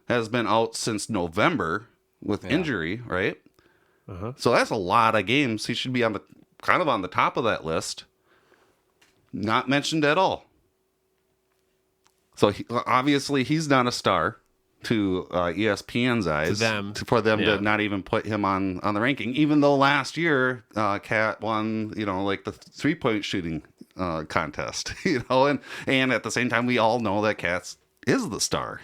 has been out since November with injury, right? So that's a lot of games. He should be on the top of that list. Not mentioned at all. So obviously he's not a star to ESPN's eyes. For them to not even put him on the ranking, even though last year Kat won, like the 3-point shooting contest, and at the same time we all know that Kat is the star,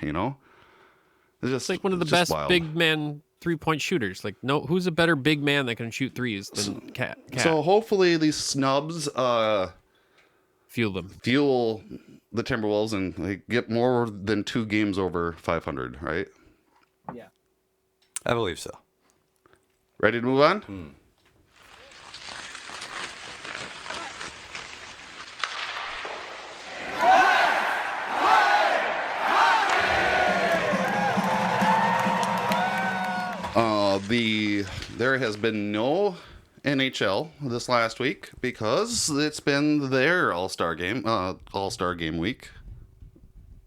It's like one of the best wild. big man 3-point shooters. Like, who's a better big man that can shoot threes than Cat? So hopefully these snubs Fuel them. fuel the Timberwolves and they get more than 2 games over 500, right? Yeah. I believe so. Ready to move on? There has been no NHL this last week because it's been their All-Star game week.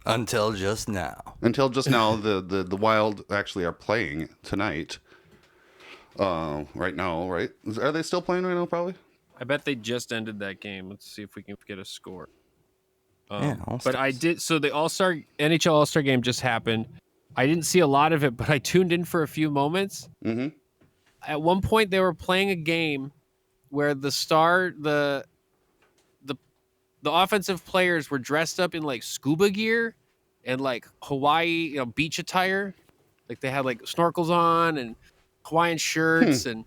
Until just now. Until just now, the Wild actually are playing tonight. Right now, right? Are they still playing right now? Probably. I bet they just ended that game. Let's see if we can get a score. All-Stars. But I did. So the NHL All-Star game just happened. I didn't see a lot of it, but I tuned in for a few moments. Mm-hmm. At one point, they were playing a game where the offensive players were dressed up in like scuba gear and like Hawaii, beach attire. Like they had like snorkels on and Hawaiian shirts and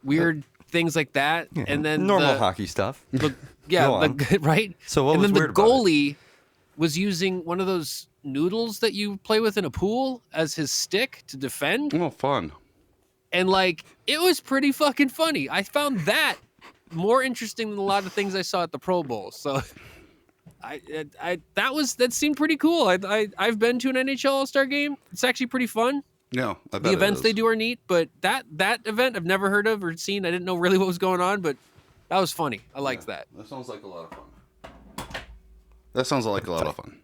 weird things like that. Yeah, And then normal hockey stuff. Right. So what and was then weird the about it? goalie was using one of those noodles that you play with in a pool as his stick to defend. Oh, fun. And like it was pretty fucking funny. I found that more interesting than a lot of things I saw at the Pro Bowl. So that seemed pretty cool. I've been to an NHL All-Star game. It's actually pretty fun. Yeah, I bet The events it they is. do are neat, but that event I've never heard of or seen. I didn't know really what was going on, but that was funny. I liked that. That sounds like a lot of fun.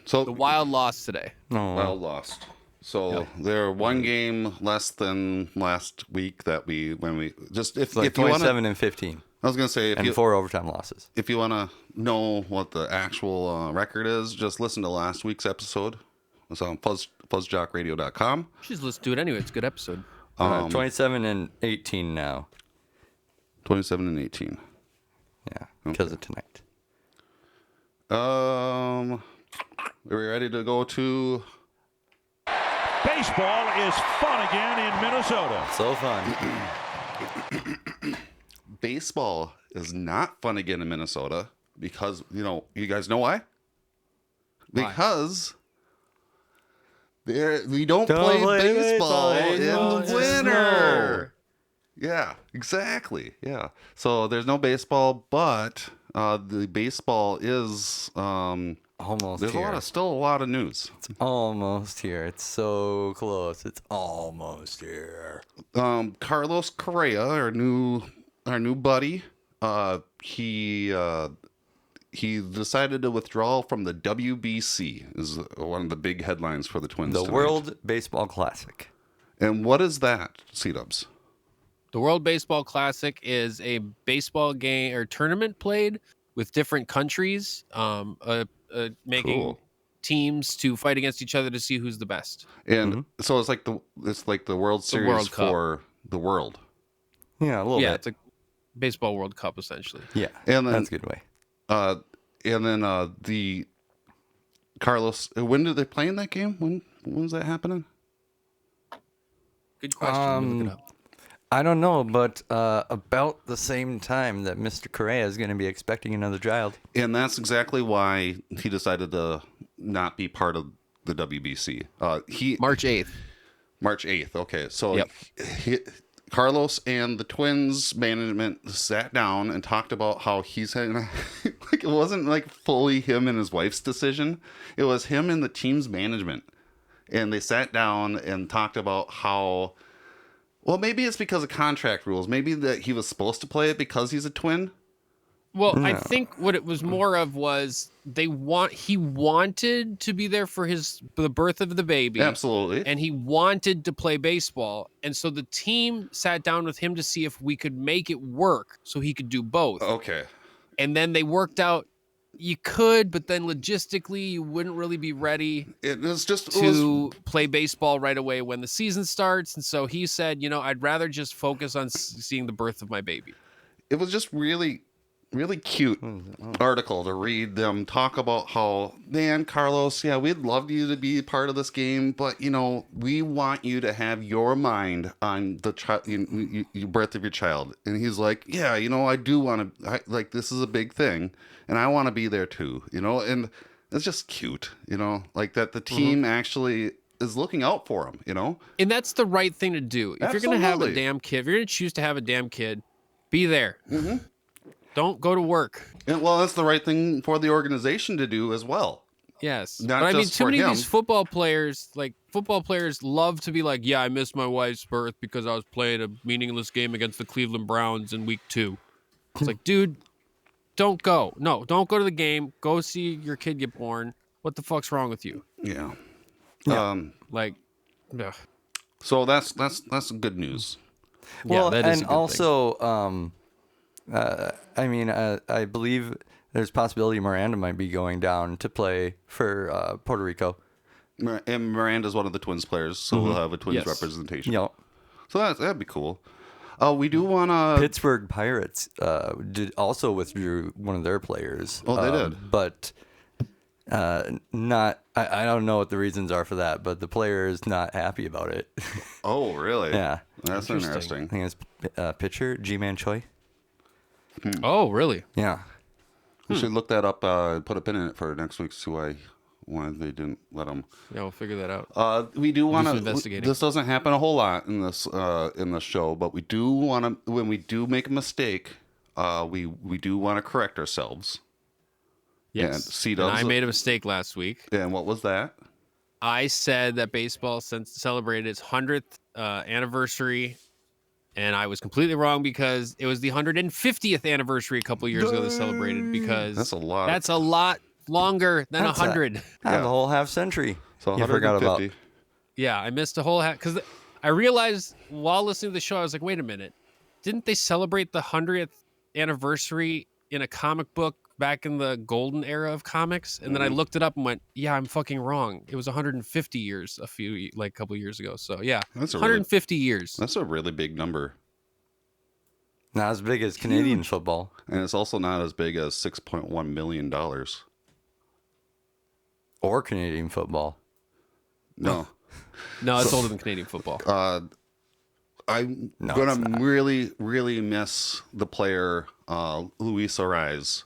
So The Wild lost today. Wild lost. So they're 1 game less than last week if It's like if you want 27 and 15 I was gonna say and 4 overtime losses. if you want to know what the actual record is, just listen to last week's episode. It's on FuzzJockRadio.com. You should just let's do it anyway. It's a good episode. 27 and 18 now. 27 and 18. Yeah, because of tonight. Are we ready to go to? Baseball is fun again in Minnesota. So fun. Baseball is not fun again in Minnesota because you guys know why? Because we don't play baseball in the winter. Yeah, exactly. Yeah. So there's no baseball, but the baseball is Almost there's here. still a lot of news. Almost here. It's so close. It's almost here. Carlos Correa, our new buddy, he decided to withdraw from the WBC. Is one of the big headlines for the Twins. The tonight. World Baseball Classic. And what is that, C-Dubs? The World Baseball Classic is a baseball game or tournament played with different countries. making Cool. teams to fight against each other to see who's the best. And so it's like the World Series World Cup. for the world. Yeah, a little Yeah, bit. it's a baseball World Cup essentially. Yeah, And then that's a good way. The Carlos. When did they play in that game? When was that happening? Good question. Let me look it up. I don't know, but about the same time that Mr. Correa is going to be expecting another child. And that's exactly why he decided to not be part of the WBC. March 8th. March 8th. Okay, so Yep. Carlos and the Twins management sat down and talked about how he's had, like, it wasn't like fully him and his wife's decision. It was him and the team's management. And they sat down and talked about how, well, maybe it's because of contract rules. Maybe that he was supposed to play it because he's a twin. Well, I think what it was more of was he wanted to be there for the birth of the baby. Absolutely. And he wanted to play baseball. And so the team sat down with him to see if we could make it work so he could do both. Okay. And then they worked out you could, but then logistically you wouldn't really be ready It was just to play baseball right away when the season starts. And so he said, I'd rather just focus on seeing the birth of my baby. It was just really cute article to read them talk about how, man, Carlos, yeah, we'd love you to be part of this game, but we want you to have your mind on the birth of your child. And he's like, yeah, I do want to, like, this is a big thing, and I want to be there too, and it's just cute, like that the team actually is looking out for him, And that's the right thing to do. If you're going to have a Absolutely. damn kid, if you're going to choose to have a damn kid, be there. Mm-hmm. Don't go to work. And, well, that's the right thing for the organization to do as well. Yes. Not But I mean, just too for many of him. these football players love to be like, yeah, I missed my wife's birth because I was playing a meaningless game against the Cleveland Browns in week 2. It's like, dude, don't go. No, don't go to the game. Go see your kid get born. What the fuck's wrong with you? Yeah. Like, ugh. So that's good news. Well, that is a and good also, I believe there's possibility Miranda might be going down to play for Puerto Rico. And Miranda's one of the Twins players, so we'll have a Twins Yes. representation. Yep. So that'd be cool. We do want to. Pittsburgh Pirates also withdrew one of their players. Oh, they did? But not. I don't know what the reasons are for that, but the player is not happy about it. Oh, really? Yeah. That's I interesting. think it's pitcher G-Man Choi. Oh, really? Yeah. We should look that up. Put a pin in it for next week. See why they didn't let him. Yeah, we'll figure that out. We do want some to. investigating. This doesn't happen a whole lot in this show, but we do want to. When we do make a mistake, we do want to correct ourselves. Yes. And C-Dubs- And I made a mistake last week. And what was that? I said that baseball celebrated its 100th anniversary, and I was completely wrong because it was the 150th anniversary a couple of years ago they celebrated, because That's a lot. That's a lot longer than That's 100. The whole half century. So you forgot about. 150. Yeah, I missed a whole because I realized while listening to the show, I was like, wait a minute. Didn't they celebrate the 100th anniversary in a comic book back in the golden era of comics? And then I looked it up and went, yeah, I'm fucking wrong. It was 150 years a couple of years ago. So yeah, That's a 150 years. That's a really big number. Not as big as Canadian football. And it's also not as big as $6.1 million. Or Canadian football. No. No, it's older than Canadian football. I'm No, going it's to not. really, really miss the player, Luis Ariz.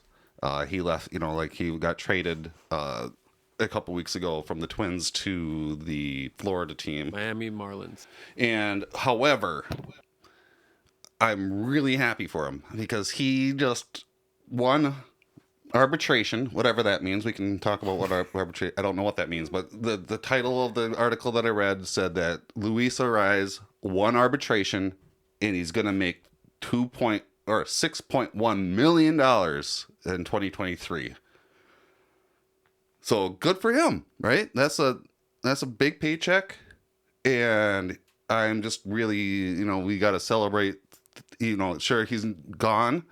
He left, he got traded a couple weeks ago from the Twins to the Florida team. Miami Marlins. And however, I'm really happy for him because he just won arbitration, whatever that means. We can talk about what arbitration. I don't know what that means, but the title of the article that I read said that Luis Ariz won arbitration, and he's going to make $6.1 million in 2023. So good for him, right? That's a big paycheck, and I'm just really, we got to celebrate. Sure, he's gone,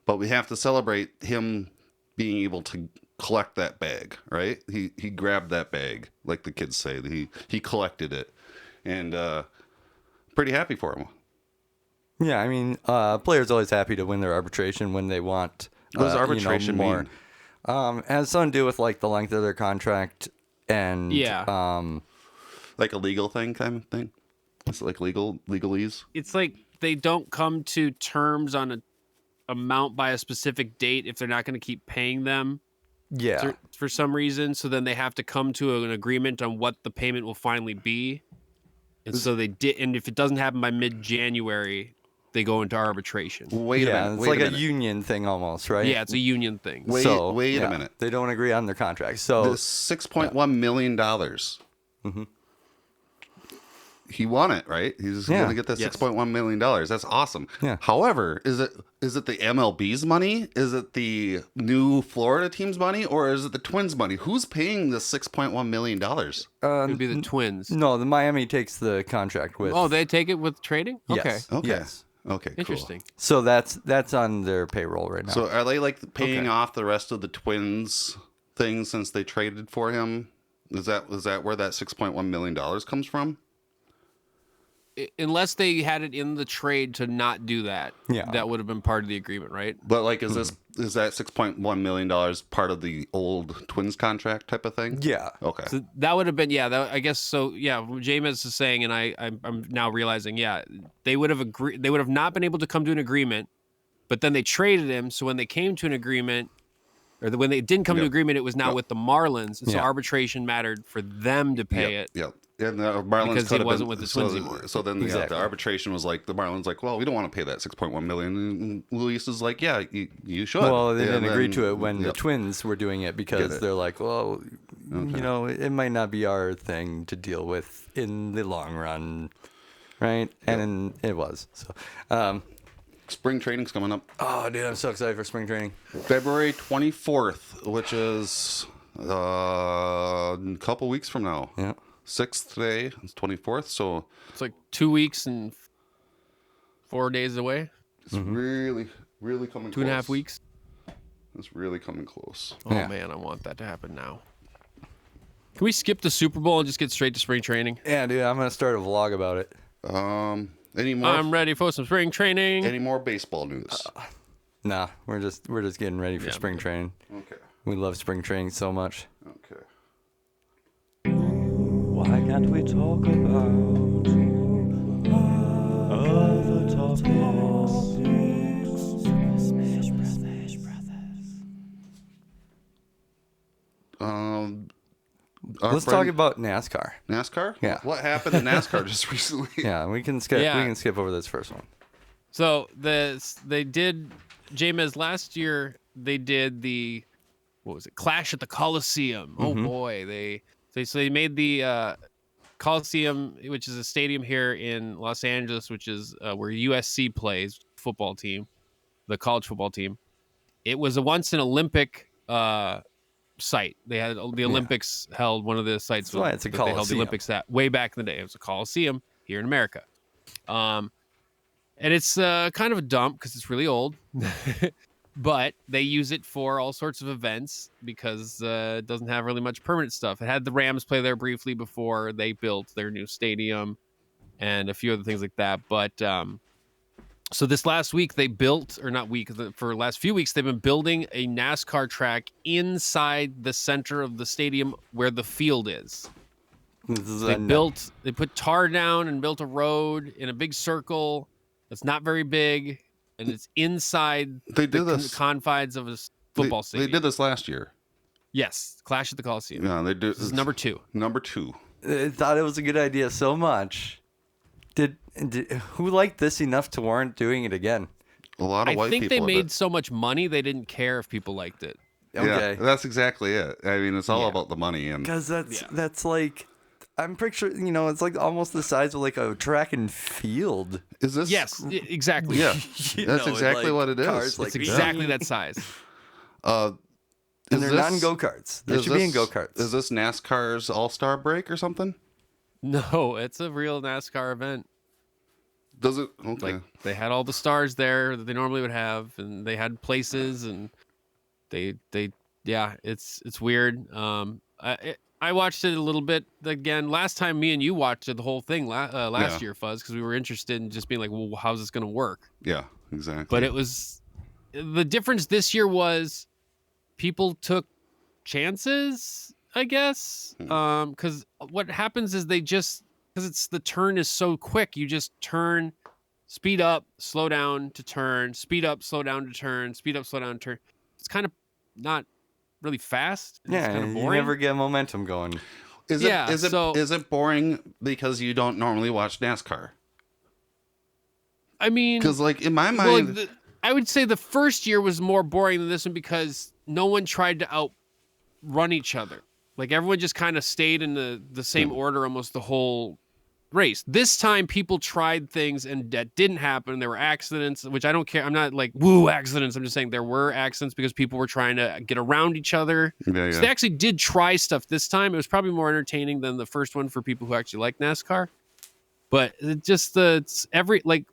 but we have to celebrate him being able to collect that bag, right? He grabbed that bag, like the kids say. He collected it, and pretty happy for him. Yeah, I mean, players always happy to win their arbitration when they want. What does arbitration more. mean? It has something to do with like the length of their contract and Like a legal thing kind of thing. It's like legalese. It's like they don't come to terms on a amount by a specific date if they're not going to keep paying them. Yeah. For some reason, so then they have to come to an agreement on what the payment will finally be. And so they did, and if it doesn't happen by mid-January, they go into arbitration. Wait a minute. It's wait like a a minute. union thing almost, right? Yeah, it's a union thing. Wait a minute. They don't agree on their contract. So This $6.1 million. Mm-hmm. He won it, right? He's going to get that $6.1 million. That's awesome. Yeah. However, is it the MLB's money? Is it the new Florida team's money? Or is it the Twins' money? Who's paying the $6.1 million? It would be the Twins. No, the Miami takes the contract with. Oh, they take it with trading? Okay. Yes. Okay. Yes. Okay, cool. Interesting. So that's on their payroll right now. So are they like paying off the rest of the Twins thing since they traded for him? Is that where that $6.1 million comes from? Unless they had it in the trade to not do that, that would have been part of the agreement, right? But like, is that $6.1 million part of the old Twins contract type of thing? Yeah. Okay. So that would have been, I guess so. Yeah, what Jameis is saying, and I'm now realizing, they would have agreed. They would have not been able to come to an agreement, but then they traded him. So when they came to an agreement, or when they didn't come to an agreement, it was now with the Marlins, and so arbitration mattered for them to pay it. Yep. And the Marlins Because he wasn't with the Twins anymore. So then the arbitration was like, the Marlins like, well, we don't want to pay that $6.1 million. And Luis is like, yeah, you should. Well, they didn't agree then- to it when the Twins were doing it because they're like, well, it might not be our thing to deal with in the long run, right? And it was. So, spring training's coming up. oh, dude, I'm so excited for spring training. February 24th, which is a couple weeks from now. Yeah. 6th today, it's 24th, so It's like 2 weeks and 4 days away. it's really coming 2.5 weeks. It's really coming close. Oh man, I want that to happen now. Can we skip the Super Bowl and just get straight to spring training? Yeah, dude, I'm gonna start a vlog about it. Any more? I'm ready for some spring training. Any more baseball news? Nah, we're just getting ready for spring training. Okay. We love spring training so much. Okay. Why can't we talk about other topics? Let's talk about NASCAR. NASCAR. Yeah. What happened in NASCAR just recently? Yeah, we can skip. Yeah. We can skip over this first one. So they did Jameis last year. They did the Clash at the Coliseum. Oh boy, they made the Coliseum, which is a stadium here in Los Angeles, which is where USC plays football team, the college football team. It was once an Olympic site. They had the Olympics held one of the sites. That's why it's a that they held the Coliseum. Olympics at way back in the day. It was a Coliseum here in America. And it's kind of a dump because it's really old, but they use it for all sorts of events because it doesn't have really much permanent stuff. It had the Rams play there briefly before they built their new stadium and a few other things like that. But so this last week they built, or not week, for the last few weeks, they've been building a NASCAR track inside the center of the stadium where the field is. They put tar down and built a road in a big circle. It's not very big, and it's inside the confines of a football stadium. They did this last year. Yes, Clash at the Coliseum. Yeah, they do. This is number 2. Number 2. I thought it was a good idea so much. Did who liked this enough to warrant doing it again? A lot of white people. I think they made so much money they didn't care if people liked it. Okay, Yeah, that's exactly it. I mean, it's all about the money, and because that's like, I'm pretty sure it's like almost the size of like a track and field. is this? Yes, exactly. Yeah, that's exactly like what it is. cars, like, It's exactly that size. And they're not in go-karts. They should be in go-karts. Is this NASCAR's All-Star Break or something? No, it's a real NASCAR event. Does it? Okay. Like they had all the stars there that they normally would have, and they had places, and they Yeah, it's weird. I watched it a little bit again last time. Me and you watched it, the whole thing last year, Fuzz, because we were interested in just being like, well, how's this going to work? Yeah, exactly. But the difference this year was people took chances, I guess. Because what happens is because the turn is so quick, you just turn, speed up, slow down to turn, speed up, slow down to turn, speed up, slow down to turn. It's kind of not really fast. It's kind of boring. You never get momentum going. Is it boring because you don't normally watch NASCAR? I mean, because like in my mind, I would say the first year was more boring than this one because no one tried to outrun each other. Like everyone just kind of stayed in the same order almost the whole race. This time people tried things and that didn't happen. There were accidents, which I don't care. I'm not like, woo, accidents. I'm just saying there were accidents because people were trying to get around each other. Yeah. So they actually did try stuff this time. It was probably more entertaining than the first one for people who actually like NASCAR. But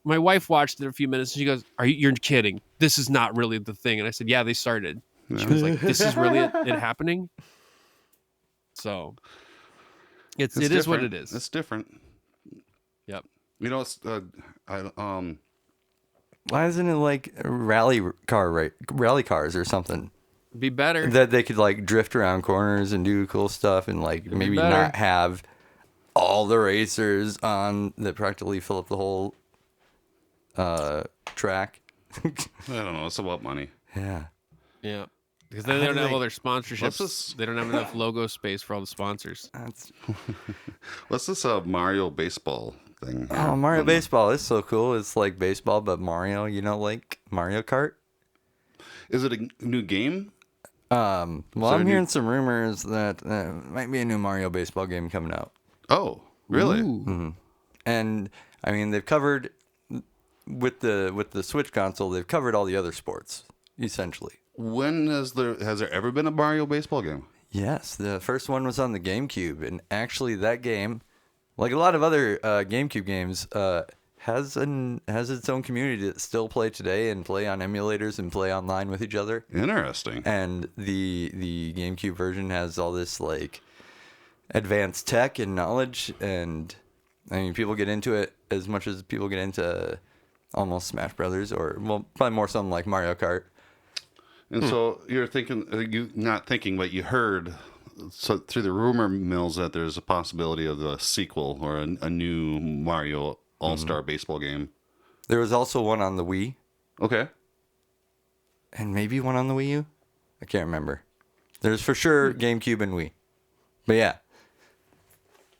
my wife watched it a few minutes and she goes, you're kidding. This is not really the thing. And I said, yeah, they started. She was like, this is really it happening. So it is what it is. It's different. Yep. You know, it's why isn't it like rally cars or something? Be better. That they could like drift around corners and do cool stuff and like maybe not have all the racers on that practically fill up the whole track. I don't know. It's about money. Yeah. Yeah. Because then they don't have all their sponsorships. They don't have enough logo space for all the sponsors. What's this Mario baseball thing? Oh, Mario Baseball is so cool. It's like baseball, but Mario, like Mario Kart. Is it a new game? Well, I'm hearing some rumors that might be a new Mario Baseball game coming out. Oh, really? Mm-hmm. And I mean, they've covered with the Switch console. They've covered all the other sports essentially. When has there ever been a Mario baseball game? Yes, the first one was on the GameCube, and actually that game, like a lot of other GameCube games, has its own community that still play today and play on emulators and play online with each other. Interesting. And the GameCube version has all this like advanced tech and knowledge, and I mean people get into it as much as people get into almost Smash Brothers, or well, probably more something like Mario Kart. And so you're thinking, not thinking, but you heard through the rumor mills that there's a possibility of a sequel or a new Mario All-Star baseball game. There was also one on the Wii. Okay. And maybe one on the Wii U? I can't remember. There's for sure GameCube and Wii. But yeah.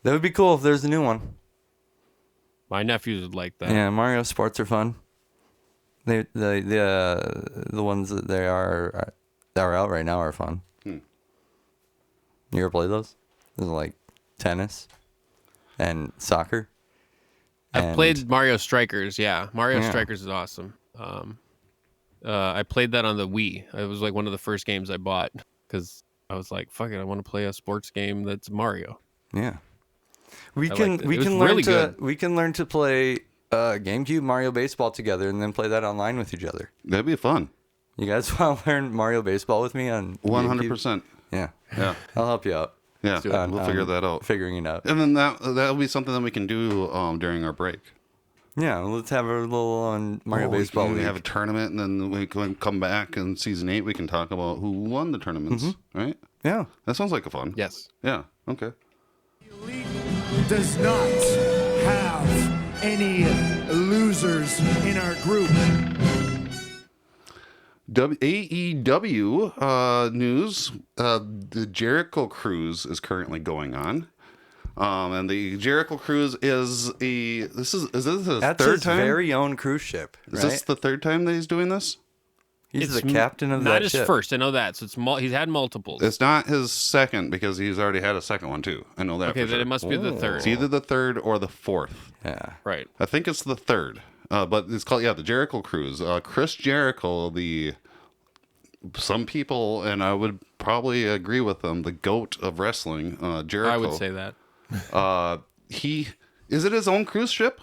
That would be cool if there's a new one. My nephews would like that. Yeah, Mario sports are fun. The ones that that are out right now are fun. You ever play those? There's like tennis and soccer. I've played Mario Strikers. Yeah, Mario Strikers is awesome. I played that on the Wii. It was like one of the first games I bought because I was like, "Fuck it, I want to play a sports game that's Mario." Yeah, we can learn to play GameCube Mario Baseball together and then play that online with each other. That'd be fun. You guys want to learn Mario Baseball with me on 100%. Yeah. Yeah. I'll help you out. Yeah, we'll figure that out. Figuring it out. And then that'll be something that we can do during our break. Yeah, let's have a little on Mario Baseball. We have a tournament, and then we can come back in season 8. We can talk about who won the tournaments, right? Yeah, that sounds like a fun. Yes. Yeah. Okay. Elite does not have any losers in our group. AEW news: the Jericho Cruise is currently going on, and the Jericho Cruise is this his That's third his time? very own cruise ship. Is this the third time that he's doing this? He's the captain of that Not his ship. first. I know that. So it's he's had multiples. It's not his second because he's already had a second one too. I know that. Okay, for then sure. it must be the third. It's either the third or the fourth. Yeah, right. I think it's the third, but it's called the Jericho Cruise. Chris Jericho, some people, and I would probably agree with them, the GOAT of wrestling, Jericho. I would say that. Is it his own cruise ship?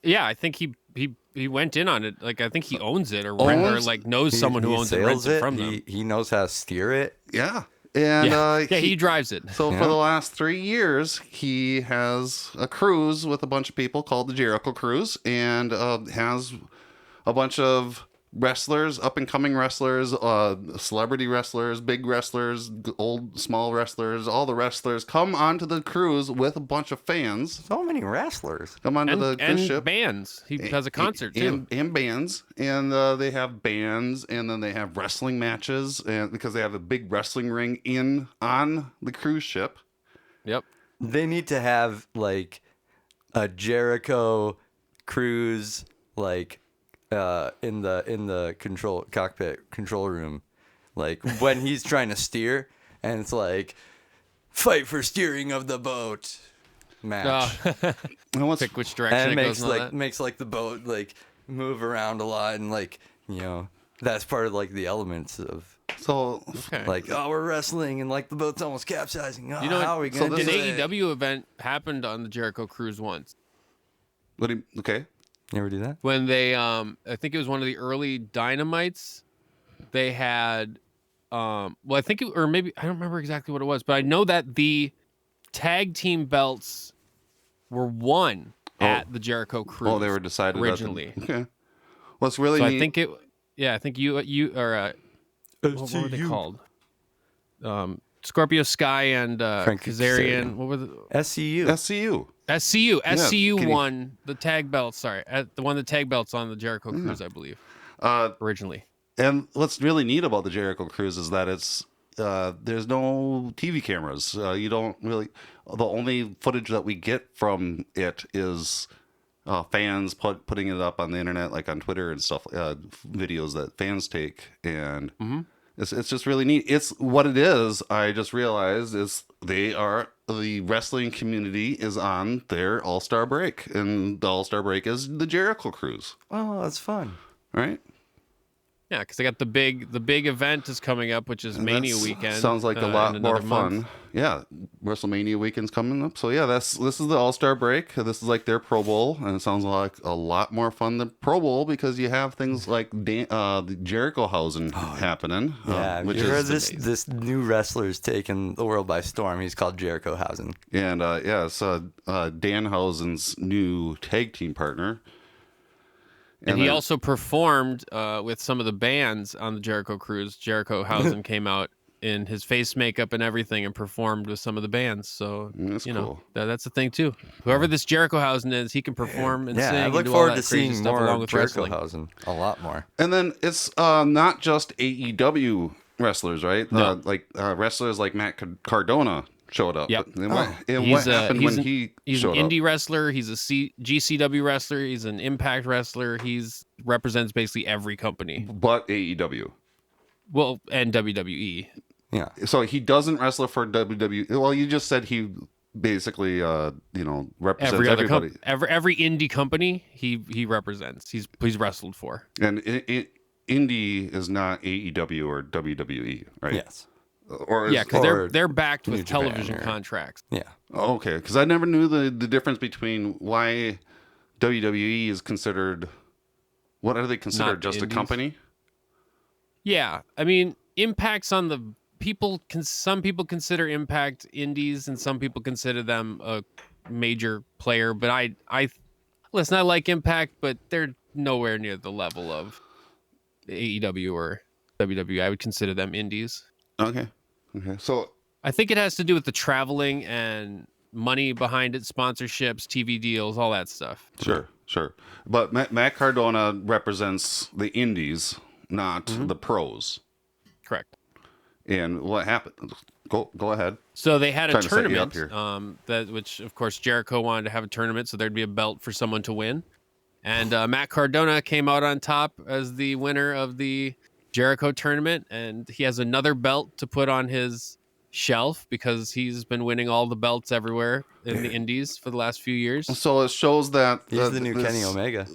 Yeah, I think he he went in on it. Like I think he owns it or Owns? like knows someone who He owns it, rents sails it from them. He knows how to steer it. Yeah. And He drives it. So for the last 3 years, he has a cruise with a bunch of people called the Jericho Cruise, and has a bunch of wrestlers, up and coming wrestlers, celebrity wrestlers, big wrestlers, old, small wrestlers, all the wrestlers come onto the cruise with a bunch of fans. So many wrestlers. Come onto the and cruise ship. bands. He has a concert too. And bands, and they have bands, and then they have wrestling matches, and because they have a big wrestling ring on the cruise ship. Yep. They need to have like a Jericho cruise, like in the cockpit control room, like when he's trying to steer, and it's like fight for steering of the boat match. And what's Pick which direction And it it goes. makes like the boat like move around a lot, and like that's part of like the elements of so like we're wrestling and like the boat's almost capsizing. Oh, You know, how are we gonna an do it? AEW event happened on the Jericho Cruise once. okay? You ever do that? When they I think it was one of the early Dynamites. They had I think or maybe I don't remember exactly what it was, but I know that the tag team belts were won at the Jericho Cruise. Oh, they were decided originally. Okay. What's really So neat, I think you or what were they called? Scorpio Sky and Frank Kazarian. What were the SCU. SCU won the tag belts. Sorry, won the tag belts on the Jericho Cruise, I believe. Originally. And what's really neat about the Jericho Cruise is that it's there's no TV cameras. You don't really. The only footage that we get from it is fans putting it up on the internet, like on Twitter and stuff. Videos that fans take, and it's just really neat. It's what it is. I just realized is the wrestling community is on their All-Star break, and the All-Star break is the Jericho Cruise. Oh, that's fun. Right? Yeah, because they got the big event is coming up, which is Mania That's- weekend. Sounds like a lot in more another fun. month. Yeah, WrestleMania weekend's coming up. So yeah, this is the All-Star break. This is like their Pro Bowl, and it sounds like a lot more fun than Pro Bowl because you have things like the Jericho-hausen happening. Yeah, which you heard is this new wrestler's taking the world by storm. He's called Jericho Hausen. and it's Danhausen's new tag team partner. And he then- also performed with some of the bands on the Jericho Cruise. Jericho Hausen came out in his face makeup and everything and performed with some of the bands. So, That's you know, cool. that's the thing, too. Whoever this Jericho Hausen is, he can perform and sing I and look do all forward that to crazy seeing stuff more along of with Jericho wrestling. Hausen. A lot more. And then it's not just AEW wrestlers, right? No. Wrestlers like Matt Cardona showed up. Yep. And what He's happened when he He's showed an up? indie wrestler. He's a GCW wrestler. He's an Impact wrestler. He's represents basically every company. But AEW. Well, and WWE. Yeah. So he doesn't wrestle for WWE. Well, you just said he basically, represents Every other everybody. every indie company he represents. He's wrestled for. And indie is not AEW or WWE, right? Yes. Or Yeah, because or they're backed New with Japan television or- contracts. Yeah. Okay, because I never knew the difference between why WWE is considered. What are they considered? Not Just a indies? company? Yeah, I mean, Impact's on the people. Some people consider Impact indies, and some people consider them a major player. But I listen. I like Impact, but they're nowhere near the level of AEW or WWE. I would consider them indies. Okay. So I think it has to do with the traveling and money behind it, sponsorships, TV deals, all that stuff. sure. But Matt Cardona represents the indies, not the pros. Correct. And what happened? Go ahead. So they had a Trying to set you up tournament, here. which of course Jericho wanted to have a tournament, so there'd be a belt for someone to win. And Matt Cardona came out on top as the winner of the Jericho tournament, and he has another belt to put on his shelf because he's been winning all the belts everywhere in the indies for the last few years. So it shows that He's the new Kenny Omega.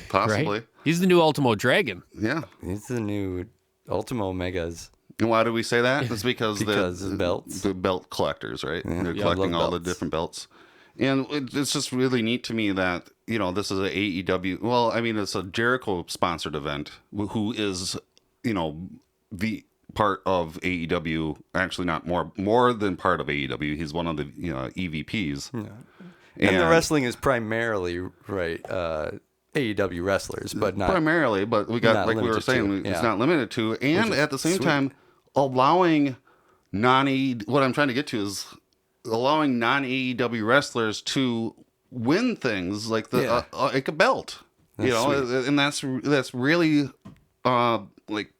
possibly. Right? He's the new Ultimo Dragon. Yeah. He's the new Ultimo Omegas. And why do we say that? It's because Because of belts. the belt collectors, right? Yeah. They're Yeah, I collecting love all the belts. different belts. And it's just really neat to me that, you know, this is a AEW. Well, I mean, it's a Jericho sponsored event, who is, you know, the part of AEW. Actually, not more than part of AEW. He's one of the EVPs. Yeah. And the wrestling is primarily AEW wrestlers, but not primarily. But we got, like we were saying, it's not limited to. And at the same time, allowing what I'm trying to get to is allowing non-AEW wrestlers to win things like like a belt, and that's really like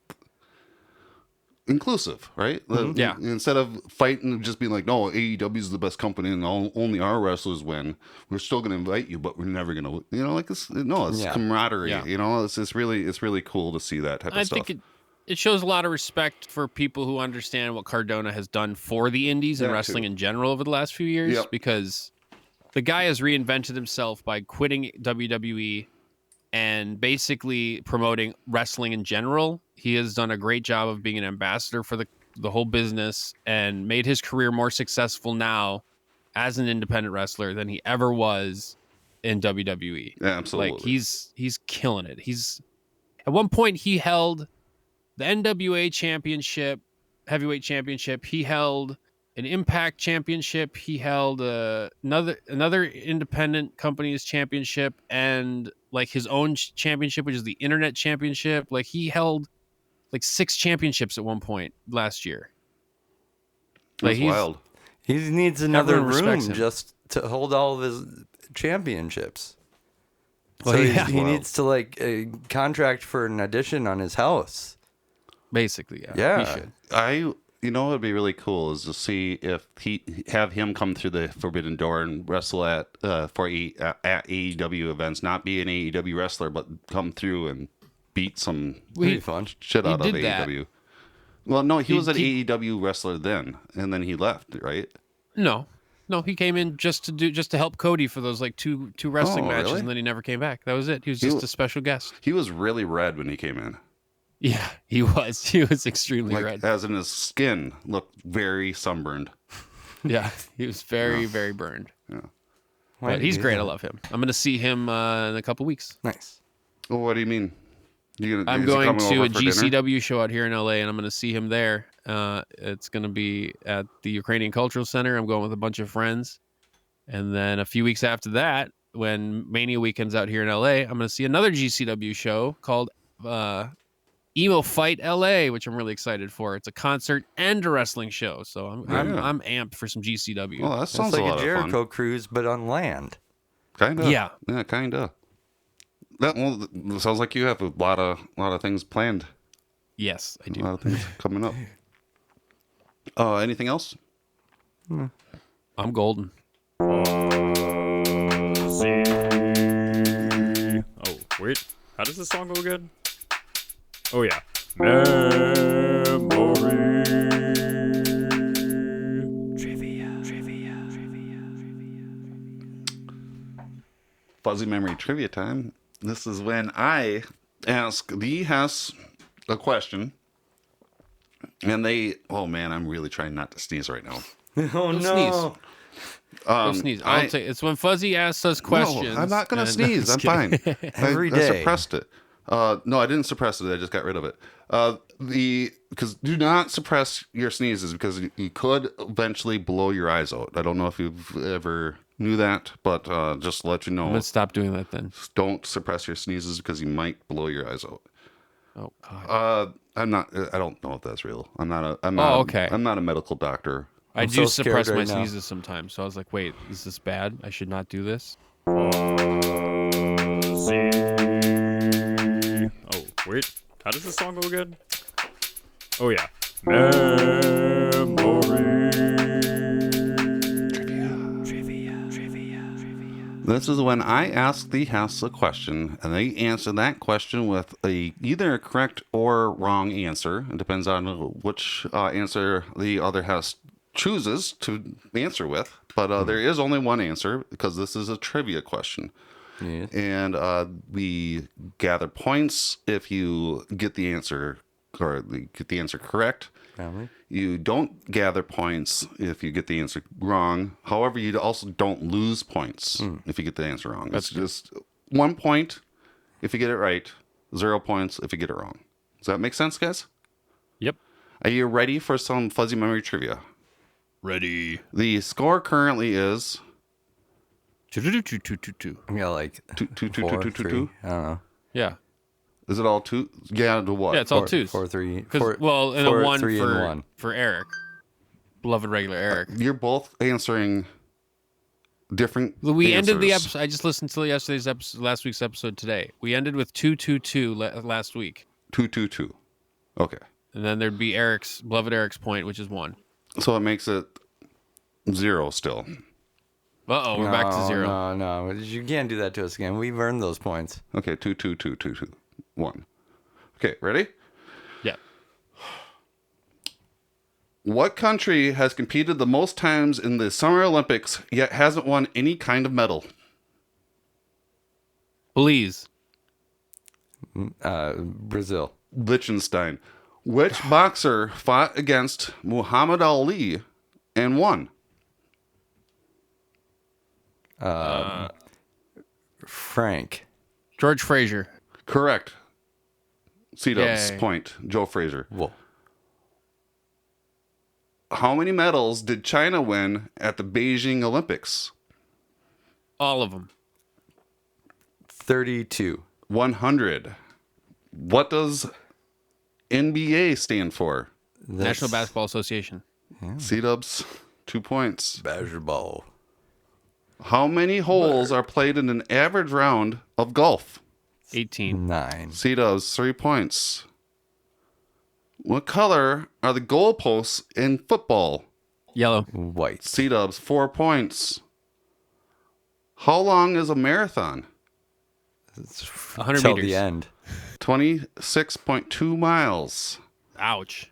inclusive, right? Instead of fighting and just being like, no, AEW is the best company and only our wrestlers win. We're still going to invite you, but we're never going to, it's camaraderie. Yeah. It's really cool to see that type of stuff. I think it shows a lot of respect for people who understand what Cardona has done for the indies and wrestling in general over the last few years, because the guy has reinvented himself by quitting WWE and basically promoting wrestling in general. He has done a great job of being an ambassador for the whole business and made his career more successful now as an independent wrestler than he ever was in WWE. Yeah, absolutely. Like he's killing it. At one point he held the NWA championship, heavyweight championship. He held an Impact championship. He held another independent company's championship and like his own championship, which is the Internet Championship. Like he held like 6 championships at one point last year. That's wild. He needs another room just to hold all of his championships. Well, so he needs to like contract for an addition on his house. Basically, yeah. He should. You know what would be really cool is to see if have him come through the Forbidden Door and wrestle at AEW events, not be an AEW wrestler, but come through and beat some shit out of AEW. That. Well, no, he was an AEW wrestler then, and then he left, right? No, he came in just to help Cody for those like two wrestling matches, really? And then he never came back. That was it. He was just a special guest. He was really red when he came in. Yeah, he was. He was extremely red. As in his skin looked very sunburned. Yeah, he was very, very burned. Yeah. But he's great. I love him. I'm going to see him in a couple weeks. Nice. Well, what do you mean? I'm going to a GCW show out here in LA, and I'm going to see him there. It's going to be at the Ukrainian Cultural Center. I'm going with a bunch of friends. And then a few weeks after that, when Mania Weekend's out here in LA, I'm going to see another GCW show called Emo Fight LA, which I'm really excited for. It's a concert and a wrestling show, so I'm amped for some GCW. Well, that sounds like a Jericho cruise, but on land. Kinda. Yeah, kinda. That sounds like you have a lot of things planned. Yes, I do. A lot of things coming up. Anything else? I'm golden. Oh wait, how does this song go again? Oh yeah. Memory. Trivia. Fuzzy Memory Trivia time. This is when I ask the Hess a question. And I'm really trying not to sneeze right now. Oh, no. Sneeze. Go sneeze. It's when Fuzzy asks us questions. No, I'm not going to sneeze. I'm fine. Every day. I suppressed it. No, I didn't suppress it. I just got rid of it. Because do not suppress your sneezes because you could eventually blow your eyes out. I don't know if you've ever knew that, but just to let you know. Let's stop doing that then. Don't suppress your sneezes because you might blow your eyes out. Oh God. I don't know if that's real. I'm not okay. I'm not a medical doctor. I do suppress my sneezes sometimes, so I was like, wait, is this bad? I should not do this. Oh wait, how does this song go again? Oh yeah. Memory. This is when I ask the Hess a question, and they answer that question with either a correct or wrong answer. It depends on which answer the other Hess chooses to answer with. But there is only one answer because this is a trivia question. Yes. And we gather points if you get the answer or get the answer correct. Family. You don't gather points if you get the answer wrong. However, you also don't lose points if you get the answer wrong. It's just 1 point if you get it right, 0 points if you get it wrong. Does that make sense, guys? Yep. Are you ready for some fuzzy memory trivia? Ready. The score currently is 2. I got like 2. 4, 3. I don't know. Yeah. Is it all 2? Yeah, to what? Yeah, it's all 2s. 4, 3. 'Cause, well, and four, a 1 3 for and 1. for Eric, beloved regular Eric. You're both answering different. We ended the answers. episode. I just listened to yesterday's episode, last week's episode today. We ended with 2 last week, 2. Okay. and then there'd be Eric's beloved Eric's point, which is 1. So it makes it 0 still. We're back to 0. No. You can't do that to us again. We've earned those points. Okay, 2, 1. Okay, ready? Yeah. What country has competed the most times in the Summer Olympics yet hasn't won any kind of medal? Belize. Brazil. Liechtenstein. Which boxer fought against Muhammad Ali and won? Frank. George Frazier. Correct. C-Dub's Yay. point. Joe Frazier. Whoa. How many medals did China win at the Beijing Olympics? All of them. 32. 100. What does NBA stand for? National Basketball Association. C-Dubs, 2 points. Basketball. How many holes are played in an average round of golf? 18. 9. C-Dubs, 3 points. What color are the goalposts in football? Yellow. White. C-Dubs, 4 points. How long is a marathon? 100 Till meters. the end. 26.2 miles. Ouch.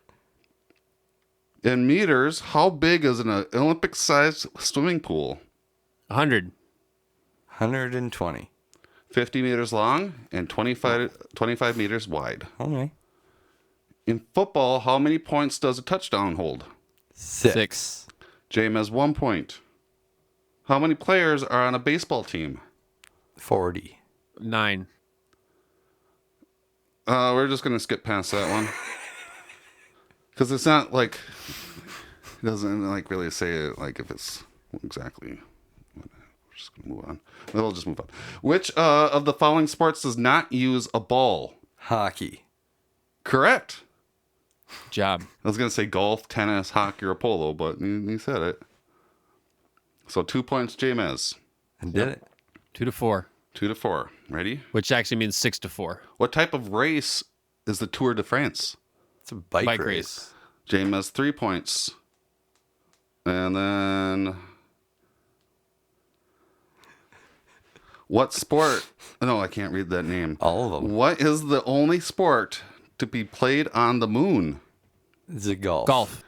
In meters, how big is an Olympic-sized swimming pool? 100. 120. 50 meters long and 25 meters wide. Okay. In football, how many points does a touchdown hold? 6. James has 1 point. How many players are on a baseball team? 40. 9. We're just going to skip past that one. Because it's not like, it doesn't like really say it like if it's exactly. We're just going to move on. We'll just move on. Which of the following sports does not use a ball? Hockey. Correct. Job. I was going to say golf, tennis, hockey, or polo, but you said it. So 2 points, James. I did it. 2 to 4. 2 to 4. Ready? Which actually means 6 to 4. What type of race is the Tour de France? It's a bike, Bike race. race. James has 3 points. And then... What sport... No, I can't read that name. All of them. What is the only sport to be played on the moon? It's a golf. Golf.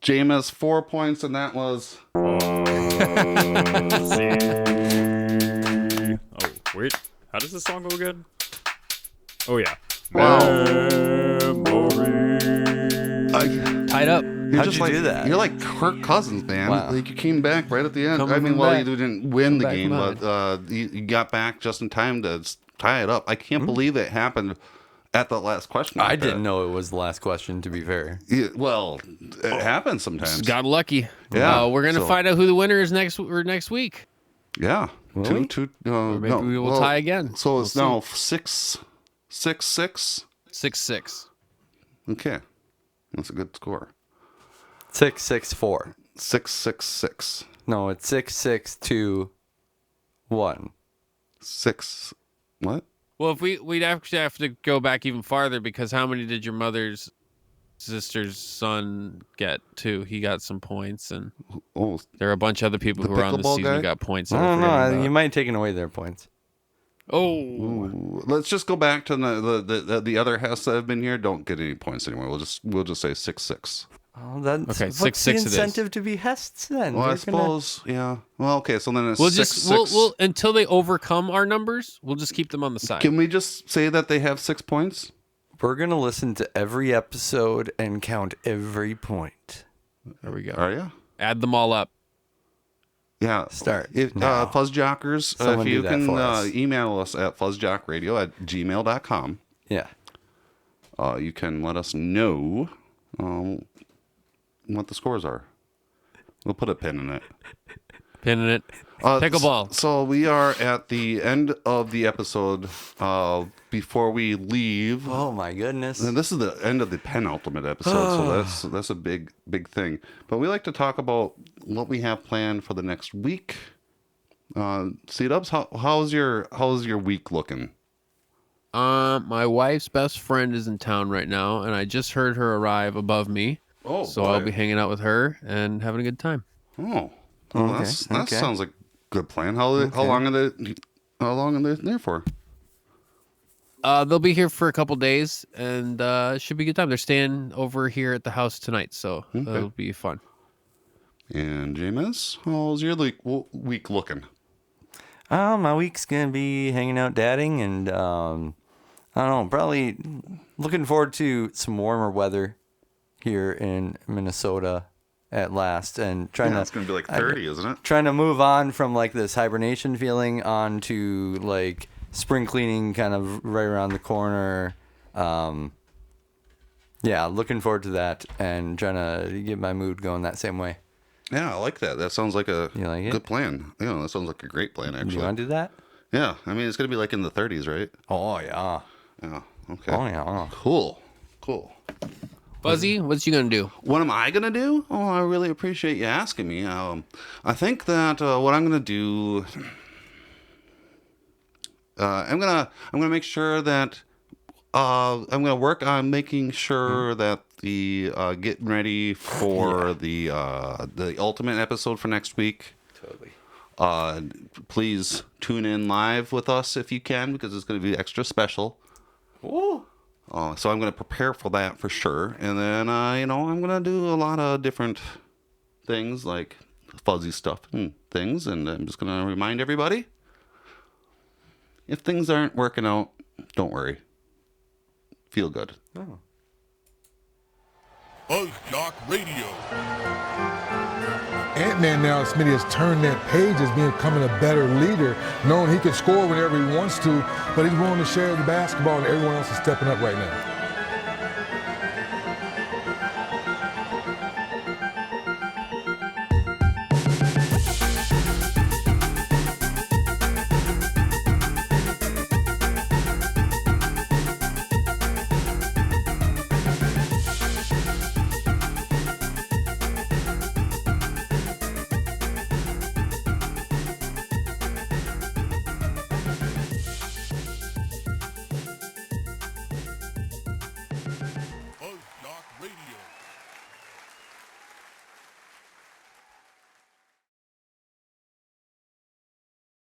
James has 4 points, and that was... Oh, wait. How does this song go again? Oh, yeah. Wow. Tied up. You're How'd you do that? You're like Kirk Cousins, man. Wow. Like you came back right at the end. Coming I mean, from well, back. you didn't win the Back game, from but you got back just in time to tie it up. I can't believe it happened at the last question. I didn't know it was the last question, to be fair. Yeah, well, it happens sometimes. Got lucky. Yeah, We're gonna so- find out who the winner is next week. Yeah. Really? Two. Maybe we will tie again. So it's now 6-6. 6-6. Okay, that's a good score. 6-6-4. 6-6-6. No, it's 6-6-2-1. 6. What? Well, if we'd actually have to go back even farther, because how many did your mother's sister's son get too? He got some points, and Oh, there are a bunch of other people The who were on the pickleball season guy? who got points. I that we're don't forgetting know. about. You might have taken away their points. Oh, let's just go back to the other house that have been here. Don't get any points anymore. We'll just say 6-6. Oh, that's Okay, what's 6-6 the it is. incentive to be Hests then? Well, I They're gonna- suppose, yeah. Well, okay, so then it's we'll 6-6. we'll until they overcome our numbers, we'll just keep them on the side. Can we just say that they have 6 points? We're going to listen to every episode and count every point. There we go. Are you? Add them all up. Yeah. Start If, now. FuzzJockers, Someone if do you that can for us. email us at fuzzjockradio@gmail.com. Yeah. You can let us know what the scores are. We'll put a pin in it. Pin in it. Pickleball. So we are at the end of the episode. Before we leave, Oh, my goodness. and this is the end of the penultimate episode, so that's a big thing. But we like to talk about what we have planned for the next week. C-Dubs, how's your week looking? My wife's best friend is in town right now, and I just heard her arrive above me. Oh, so I'll be hanging out with her and having a good time. Oh, well, Okay, that okay. sounds like a good plan. How long are they there for? They'll be here for a couple days, and it should be a good time. They're staying over here at the house tonight, so it'll be fun. And James, how's your week looking? My week's going to be hanging out dadding and, I don't know, probably looking forward to some warmer weather here in Minnesota at last, and trying to... It's going to be like 30, isn't it? Trying to move on from, like, this hibernation feeling on to, like, spring cleaning kind of right around the corner. Yeah, looking forward to that and trying to get my mood going that same way. Yeah, I like that. That sounds like a You like it? good plan. Yeah, that sounds like a great plan, Do actually. you want to do that? Yeah, I mean, it's going to be like in the 30s, right? Oh, yeah. Yeah, okay. Oh, yeah. Cool. Fuzzy, what's you gonna do? What am I gonna do? Oh, I really appreciate you asking me. I think that what I'm gonna do, I'm gonna make sure that I'm gonna work on making sure that the getting ready for the ultimate episode for next week. Totally. Please tune in live with us if you can, because it's gonna be extra special. Ooh. So I'm going to prepare for that for sure. And then, I'm going to do a lot of different things like fuzzy stuff and things. And I'm just going to remind everybody, if things aren't working out, don't worry. Feel good. Oh. FuzzJockRadio. Ant-Man now, Smitty, has turned that page as becoming a better leader, knowing he can score whenever he wants to, but he's willing to share the basketball, and everyone else is stepping up right now.